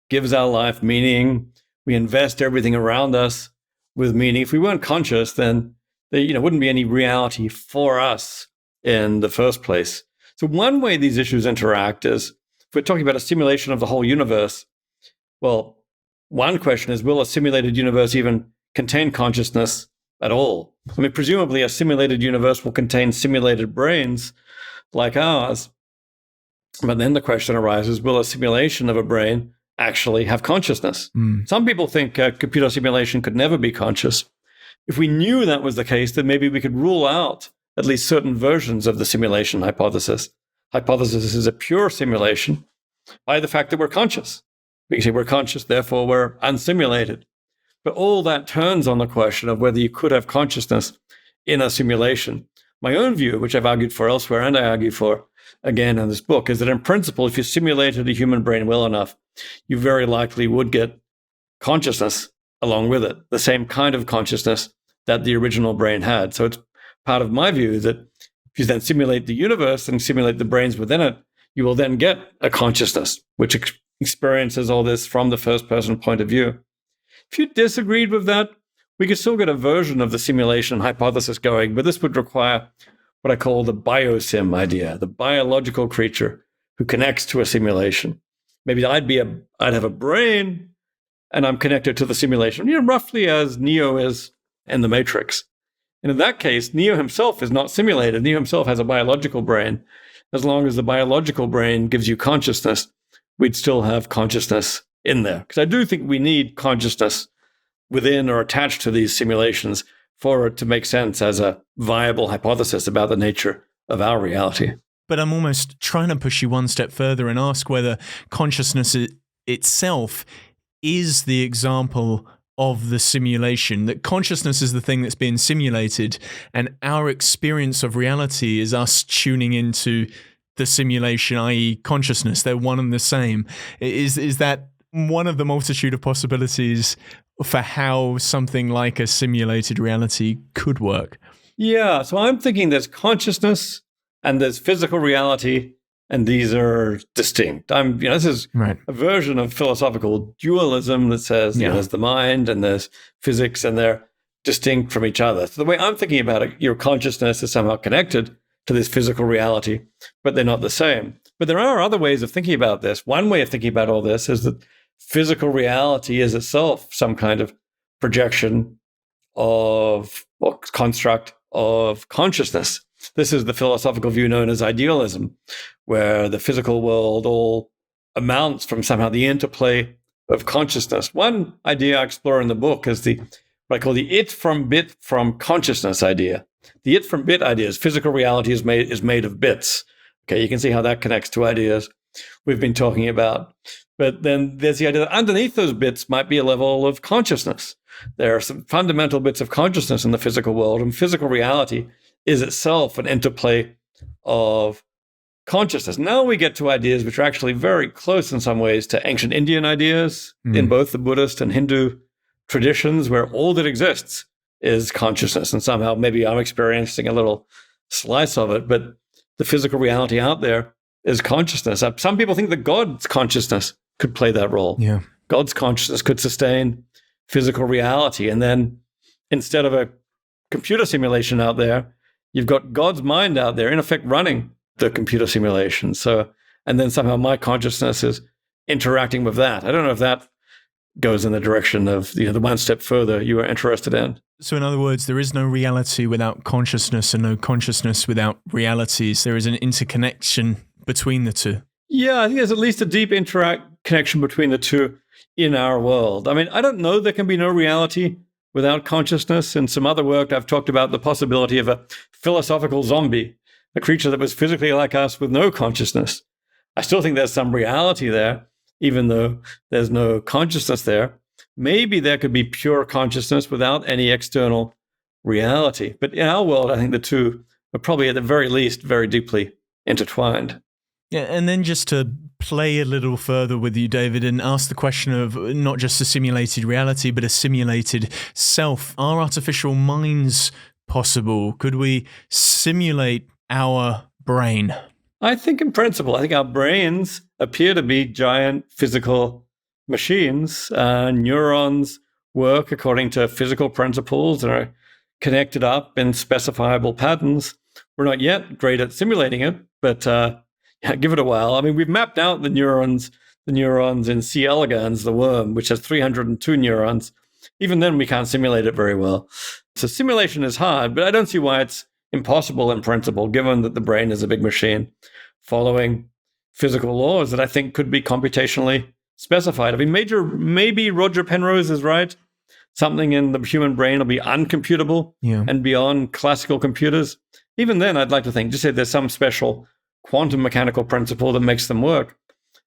gives our life meaning. We invest everything around us with meaning. If we weren't conscious, then there wouldn't be any reality for us in the first place. So one way these issues interact is, if we're talking about a simulation of the whole universe, well, one question is, will a simulated universe even contain consciousness at all? I mean, presumably a simulated universe will contain simulated brains like ours. But then the question arises, will a simulation of a brain actually have consciousness. Some people think a computer simulation could never be conscious. If we knew that was the case, then maybe we could rule out at least certain versions of the simulation hypothesis. Hypothesis is a pure simulation by the fact that we're conscious. We can say we're conscious, therefore we're unsimulated. But all that turns on the question of whether you could have consciousness in a simulation. My own view, which I've argued for elsewhere and I argue for again in this book, is that in principle, if you simulated a human brain well enough, you very likely would get consciousness along with it, the same kind of consciousness that the original brain had. So it's part of my view that if you then simulate the universe and simulate the brains within it, you will then get a consciousness, which experiences all this from the first person point of view. If you disagreed with that, we could still get a version of the simulation hypothesis going, but this would require what I call the biosim idea, the biological creature who connects to a simulation. Maybe I'd have a brain and I'm connected to the simulation, roughly as Neo is in the Matrix. And in that case, Neo himself is not simulated. Neo himself has a biological brain. As long as the biological brain gives you consciousness, we'd still have consciousness in there. Because I do think we need consciousness within or attached to these simulations for it to make sense as a viable hypothesis about the nature of our reality. But I'm almost trying to push you one step further and ask whether consciousness itself is the example of the simulation, that consciousness is the thing that's being simulated and our experience of reality is us tuning into the simulation, i.e. consciousness. They're one and the same. Is that one of the multitude of possibilities for how something like a simulated reality could work? Yeah, so I'm thinking there's consciousness and there's physical reality, and these are distinct. This is right. A version of philosophical dualism that says there's the mind and there's physics, and they're distinct from each other. So the way I'm thinking about it, your consciousness is somehow connected to this physical reality, but they're not the same. But there are other ways of thinking about this. One way of thinking about all this is that physical reality is itself some kind of projection of or construct of consciousness. This is the philosophical view known as idealism, where the physical world all amounts from somehow the interplay of consciousness. One idea I explore in the book is what I call the it from bit from consciousness idea. The it from bit idea is physical reality is made of bits. Okay, you can see how that connects to ideas we've been talking about. But then there's the idea that underneath those bits might be a level of consciousness. There are some fundamental bits of consciousness in the physical world, and physical reality is itself an interplay of consciousness. Now we get to ideas which are actually very close in some ways to ancient Indian ideas in both the Buddhist and Hindu traditions, where all that exists is consciousness. And somehow maybe I'm experiencing a little slice of it, but the physical reality out there is consciousness. Some people think that God's consciousness could play that role. Yeah. God's consciousness could sustain physical reality. And then instead of a computer simulation out there, you've got God's mind out there, in effect, running the computer simulation. And then somehow my consciousness is interacting with that. I don't know if that goes in the direction of the one step further you were interested in. So in other words, there is no reality without consciousness and no consciousness without realities. There is an interconnection between the two. Yeah, I think there's at least a deep connection between the two in our world. I mean, I don't know there can be no reality without consciousness. In some other work, I've talked about the possibility of a philosophical zombie, a creature that was physically like us with no consciousness. I still think there's some reality there, even though there's no consciousness there. Maybe there could be pure consciousness without any external reality. But in our world, I think the two are probably at the very least very deeply intertwined. Yeah, and then just to play a little further with you, David, and ask the question of not just a simulated reality, but a simulated self. Are artificial minds possible? Could we simulate our brain? I think in principle, I think our brains appear to be giant physical machines. Neurons work according to physical principles and are connected up in specifiable patterns. We're not yet great at simulating it, but give it a while. I mean, we've mapped out the neurons in C. elegans, the worm, which has 302 neurons. Even then, we can't simulate it very well. So simulation is hard, but I don't see why it's impossible in principle, given that the brain is a big machine following physical laws that I think could be computationally specified. I mean, maybe Roger Penrose is right. Something in the human brain will be uncomputable and beyond classical computers. Even then, I'd like to think, just say there's some special quantum mechanical principle that makes them work.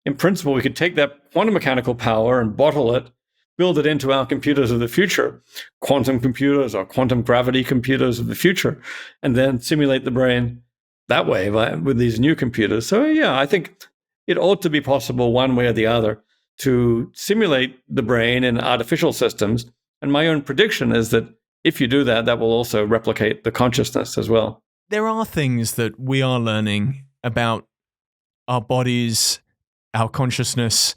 In principle, we could take that quantum mechanical power and bottle it, build it into our computers of the future, quantum computers or quantum gravity computers of the future, and then simulate the brain that way with these new computers. So yeah, I think it ought to be possible one way or the other to simulate the brain in artificial systems. And my own prediction is that if you do that, that will also replicate the consciousness as well. There are things that we are learning about our bodies, our consciousness,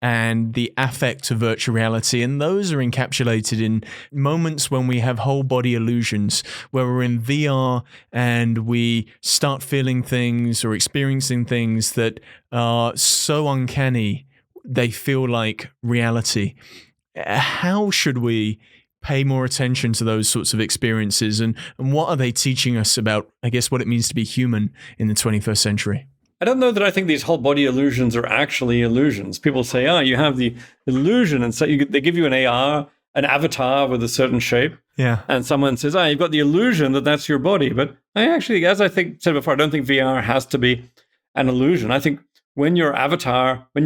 and the affect of virtual reality. And those are encapsulated in moments when we have whole body illusions, where we're in VR and we start feeling things or experiencing things that are so uncanny, they feel like reality. How should we pay more attention to those sorts of experiences, and what are they teaching us about, I guess, what it means to be human in the 21st century? I don't know that I think these whole body illusions are actually illusions. People say, you have the illusion, and so they give you an avatar with a certain shape. Yeah. And someone says, you've got the illusion that that's your body. But I actually, as I said before, I don't think VR has to be an illusion. I think when you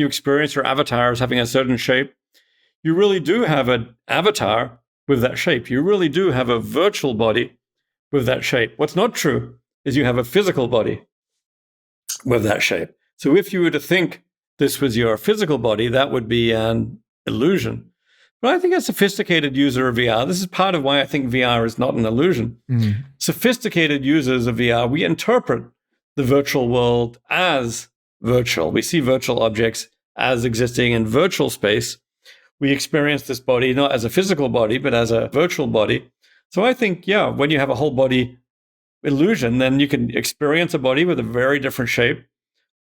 experience your avatar as having a certain shape, you really do have an avatar with that shape. You really do have a virtual body with that shape. What's not true is you have a physical body with that shape. So if you were to think this was your physical body, that would be an illusion. But I think a sophisticated user of VR, this is part of why I think VR is not an illusion. Mm-hmm. Sophisticated users of VR, we interpret the virtual world as virtual. We see virtual objects as existing in virtual space. We experience this body not as a physical body, but as a virtual body. So I think, when you have a whole body illusion, then you can experience a body with a very different shape.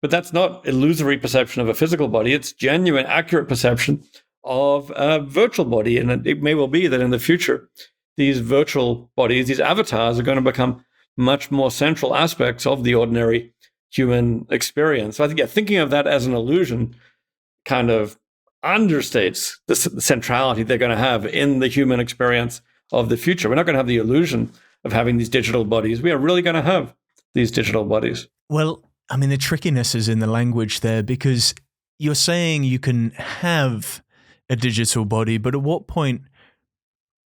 But that's not illusory perception of a physical body. It's genuine, accurate perception of a virtual body. And it may well be that in the future, these virtual bodies, these avatars, are going to become much more central aspects of the ordinary human experience. So I think, thinking of that as an illusion kind of understates the centrality they're going to have in the human experience of the future. We're not going to have the illusion of having these digital bodies. We are really going to have these digital bodies. Well, I mean, the trickiness is in the language there, because you're saying you can have a digital body, but at what point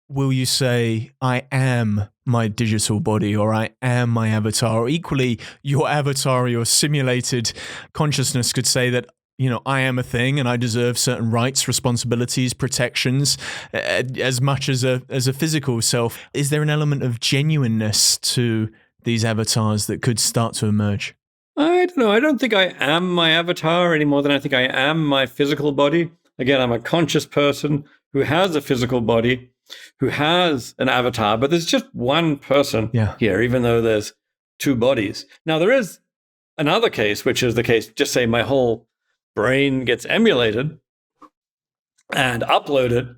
will you say, I am my digital body, or I am my avatar? Or equally, your avatar or your simulated consciousness could say that, I am a thing and I deserve certain rights, responsibilities, protections, as much as a physical self. Is there an element of genuineness to these avatars that could start to emerge? I don't know. I don't think I am my avatar any more than I think I am my physical body. Again, I'm a conscious person who has a physical body, who has an avatar, but there's just one person here, even though there's two bodies. Now, there is another case, which is the case, just say my whole brain gets emulated and uploaded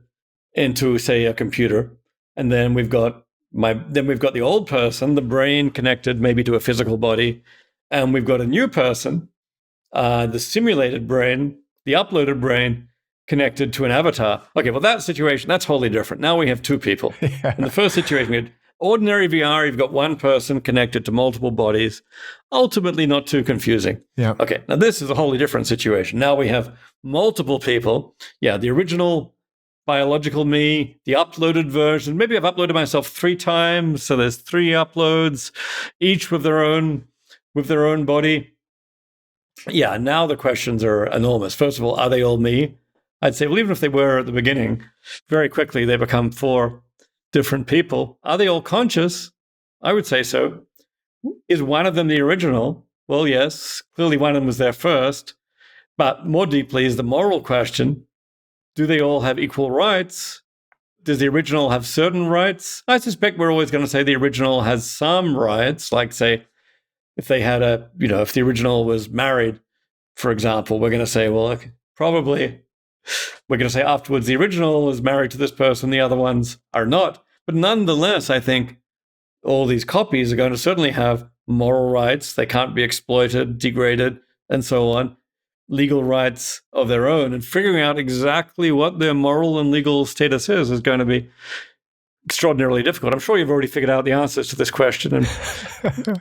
into, say, a computer, and then we've got the old person, the brain connected maybe to a physical body, and we've got a new person, the simulated brain, the uploaded brain, connected to an avatar. Okay, well, that situation, that's wholly different. Now we have two people. In the first situation, we had ordinary VR, you've got one person connected to multiple bodies, ultimately not too confusing. Yeah. Okay, now this is a wholly different situation. Now we have multiple people. Yeah, the original biological me, the uploaded version. Maybe I've uploaded myself 3 times, so there's 3 uploads, each with their own body. Yeah, now the questions are enormous. First of all, are they all me? I'd say, well, even if they were at the beginning, very quickly they become 4 different people. Are they all conscious? I would say so. Is one of them the original? Well, yes, clearly one of them was there first. But more deeply is the moral question. Do they all have equal rights? Does the original have certain rights? I suspect we're always going to say the original has some rights. Like, say, if they had if the original was married, for example, we're going to say, well, probably we're going to say afterwards the original is married to this person, the other ones are not. But nonetheless, I think all these copies are going to certainly have moral rights. They can't be exploited, degraded, and so on. legal rights of their own, and figuring out exactly what their moral and legal status is going to be extraordinarily difficult. I'm sure you've already figured out the answers to this question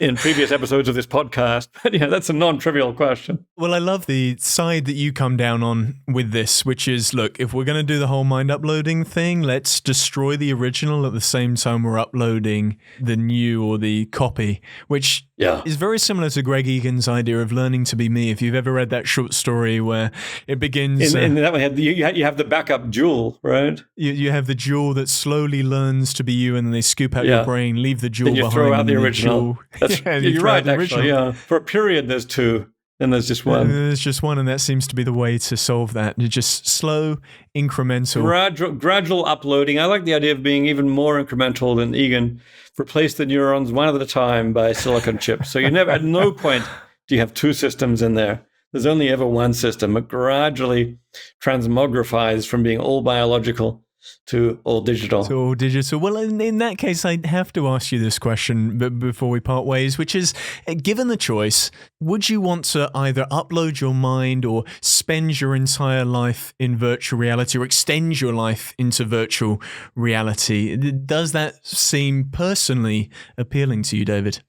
in previous episodes of this podcast, but that's a non-trivial question. Well, I love the side that you come down on with this, which is, look, if we're going to do the whole mind uploading thing, let's destroy the original at the same time we're uploading the new or the copy, which is very similar to Greg Egan's idea of learning to be me. If you've ever read that short story where it begins... In that one, you have the backup jewel, right? You have the jewel that slowly learns to be you, and then they scoop out your brain, leave the jewel then you behind. Throw out the original. You're right, actually. Yeah. For a period, there's two. Then there's just one. There's just one, and that seems to be the way to solve that. You're just slow, incremental. Gradual uploading. I like the idea of being even more incremental than Egan. Replace the neurons one at a time by silicon chips. So you never, at no point do you have two systems in there. There's only ever one system. It gradually transmogrifies from being all biological to all digital. Well, in that case, I have to ask you this question before we part ways, which is, given the choice, would you want to either upload your mind or spend your entire life in virtual reality or extend your life into virtual reality? Does that seem personally appealing to you, David?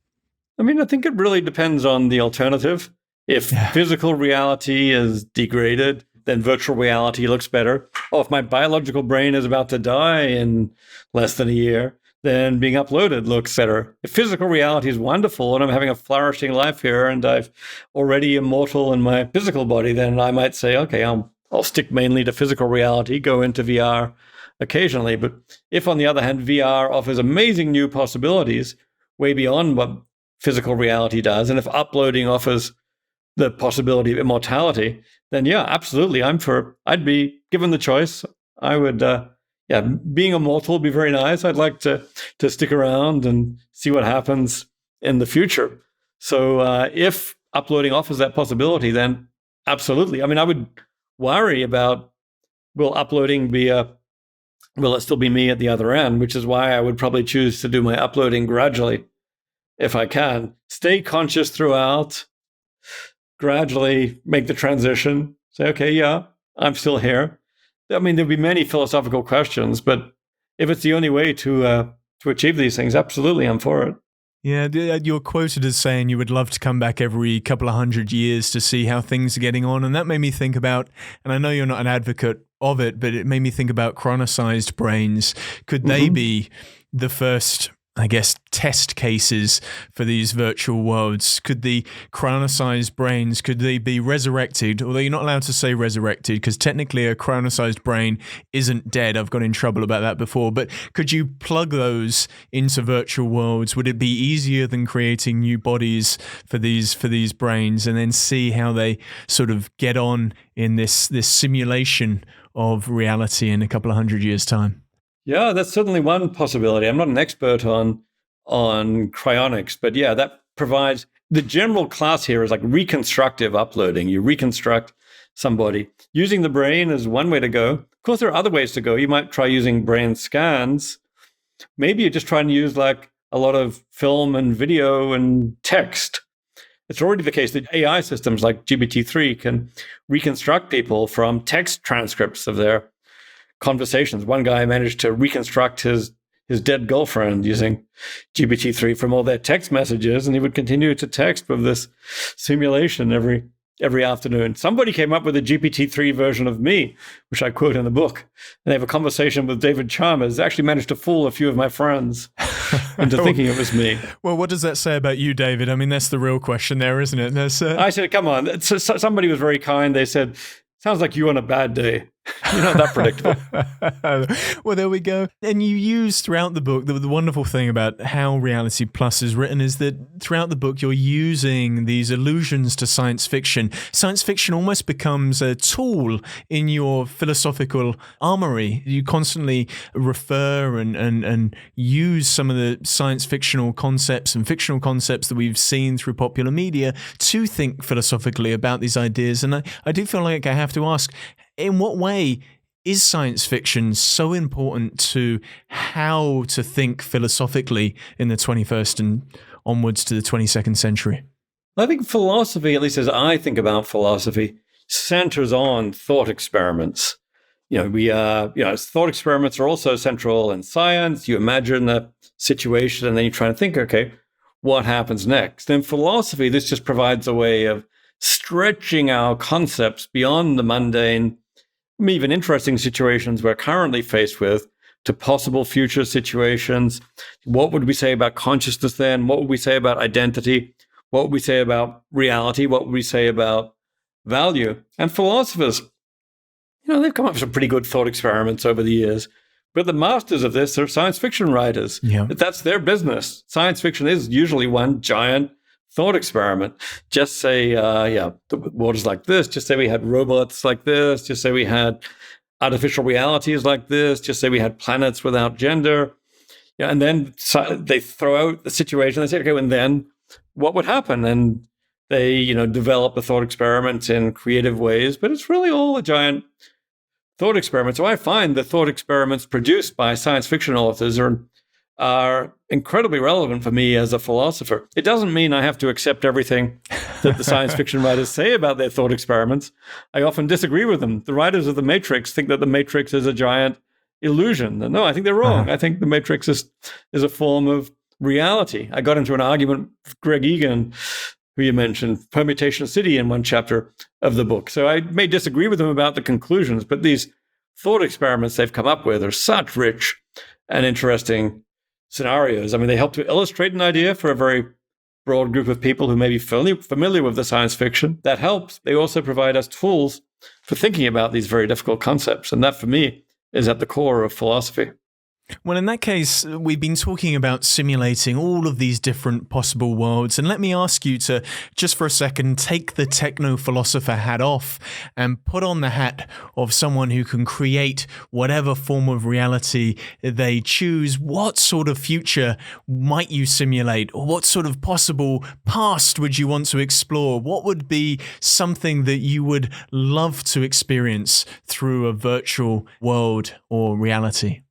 I mean, I think it really depends on the alternative. If physical reality is degraded, then virtual reality looks better. Oh, if my biological brain is about to die in less than a year, then being uploaded looks better. If physical reality is wonderful and I'm having a flourishing life here and I've already immortal in my physical body, then I might say, okay, I'll stick mainly to physical reality, go into VR occasionally. But if, on the other hand, VR offers amazing new possibilities way beyond what physical reality does, and if uploading offers the possibility of immortality, then absolutely, I'd be given the choice. I would, being immortal would be very nice. I'd like to stick around and see what happens in the future. So if uploading offers that possibility, then absolutely. I mean, I would worry about, will it still be me at the other end, which is why I would probably choose to do my uploading gradually if I can. Stay conscious throughout, gradually make the transition, say, okay, I'm still here. I mean, there'll be many philosophical questions, but if it's the only way to achieve these things, absolutely, I'm for it. Yeah, you're quoted as saying you would love to come back every couple of 100 years to see how things are getting on. And that made me think about, and I know you're not an advocate of it, but it made me think about chronicized brains. Could they be the first, I guess, test cases for these virtual worlds? Could the chronicized brains, could they be resurrected? Although you're not allowed to say resurrected, because technically a chronicized brain isn't dead. I've got in trouble about that before. But could you plug those into virtual worlds? Would it be easier than creating new bodies for these brains, and then see how they sort of get on in this simulation of reality in a couple of 100 years' time? Yeah, that's certainly one possibility. I'm not an expert on cryonics, but that provides, the general class here is like reconstructive uploading. You reconstruct somebody. Using the brain is one way to go. Of course, there are other ways to go. You might try using brain scans. Maybe you're just trying to use like a lot of film and video and text. It's already the case that AI systems like GPT-3 can reconstruct people from text transcripts of their conversations. One guy managed to reconstruct his dead girlfriend using GPT-3 from all their text messages, and he would continue to text with this simulation every afternoon. Somebody came up with a GPT-3 version of me, which I quote in the book, and they have a conversation with David Chalmers. Actually managed to fool a few of my friends into thinking it was me. Well, what does that say about you, David? I mean, that's the real question there, isn't it? I said, come on. Somebody was very kind. They said, sounds like you on a bad day. You're not that predictable. Well, there we go. And you use throughout the book, the wonderful thing about how Reality Plus is written is that throughout the book, you're using these allusions to science fiction. Science fiction almost becomes a tool in your philosophical armory. You constantly refer and use some of the science fictional concepts and fictional concepts that we've seen through popular media to think philosophically about these ideas. And I do feel like I have to ask, in what way is science fiction so important to how to think philosophically in the 21st and onwards to the 22nd century? I think philosophy, at least as I think about philosophy, centers on thought experiments. Thought experiments are also central in science. You imagine a situation and then you try to think, okay, what happens next? In philosophy, this just provides a way of stretching our concepts beyond the mundane, even interesting situations we're currently faced with, to possible future situations. What would we say about consciousness then? What would we say about identity? What would we say about reality? What would we say about value? And philosophers, they've come up with some pretty good thought experiments over the years. But the masters of this are science fiction writers. Yeah. That's their business. Science fiction is usually one giant thought experiment. Just say, the world is like this. Just say we had robots like this. Just say we had artificial realities like this. Just say we had planets without gender. Yeah, and then they throw out the situation. They say, okay, and then what would happen? And they, develop the thought experiments in creative ways. But it's really all a giant thought experiment. So I find the thought experiments produced by science fiction authors are incredibly relevant for me as a philosopher. It doesn't mean I have to accept everything that the science fiction writers say about their thought experiments. I often disagree with them. The writers of The Matrix think that The Matrix is a giant illusion. No, I think they're wrong. I think The Matrix is a form of reality. I got into an argument with Greg Egan, who you mentioned, Permutation City, in one chapter of the book. So I may disagree with them about the conclusions, but these thought experiments they've come up with are such rich and interesting scenarios. I mean, they help to illustrate an idea for a very broad group of people who may be familiar with the science fiction. That helps. They also provide us tools for thinking about these very difficult concepts. And that, for me, is at the core of philosophy. Well, in that case, we've been talking about simulating all of these different possible worlds. And let me ask you to, just for a second, take the techno-philosopher hat off and put on the hat of someone who can create whatever form of reality they choose. What sort of future might you simulate? Or what sort of possible past would you want to explore? What would be something that you would love to experience through a virtual world or reality?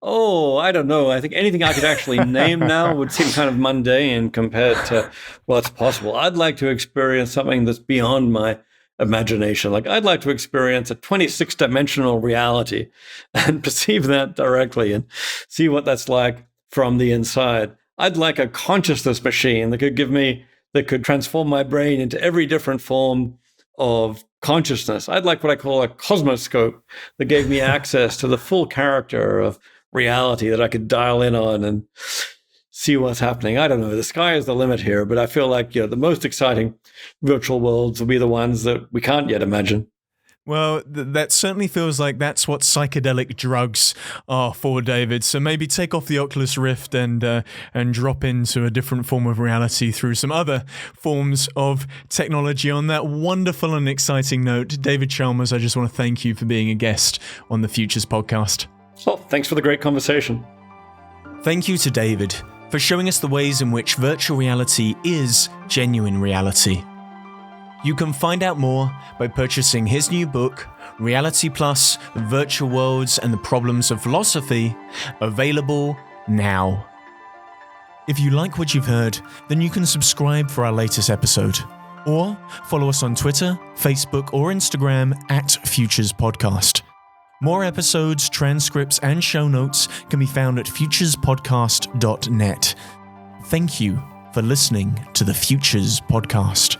Oh, I don't know. I think anything I could actually name now would seem kind of mundane compared to what's possible. I'd like to experience something that's beyond my imagination. Like, I'd like to experience a 26-dimensional reality and perceive that directly and see what that's like from the inside. I'd like a consciousness machine that could transform my brain into every different form of consciousness. I'd like what I call a cosmoscope that gave me access to the full character of reality that I could dial in on and see what's happening. I don't know. The sky is the limit here, but I feel like the most exciting virtual worlds will be the ones that we can't yet imagine. Well, that certainly feels like that's what psychedelic drugs are for, David. So maybe take off the Oculus Rift and drop into a different form of reality through some other forms of technology. On that wonderful and exciting note, David Chalmers, I just want to thank you for being a guest on the Futures podcast. Well, thanks for the great conversation. Thank you to David for showing us the ways in which virtual reality is genuine reality. You can find out more by purchasing his new book, Reality Plus, Virtual Worlds and the Problems of Philosophy, available now. If you like what you've heard, then you can subscribe for our latest episode, or follow us on Twitter, Facebook, or Instagram at Futures Podcast. More episodes, transcripts, and show notes can be found at futurespodcast.net. Thank you for listening to the Futures Podcast.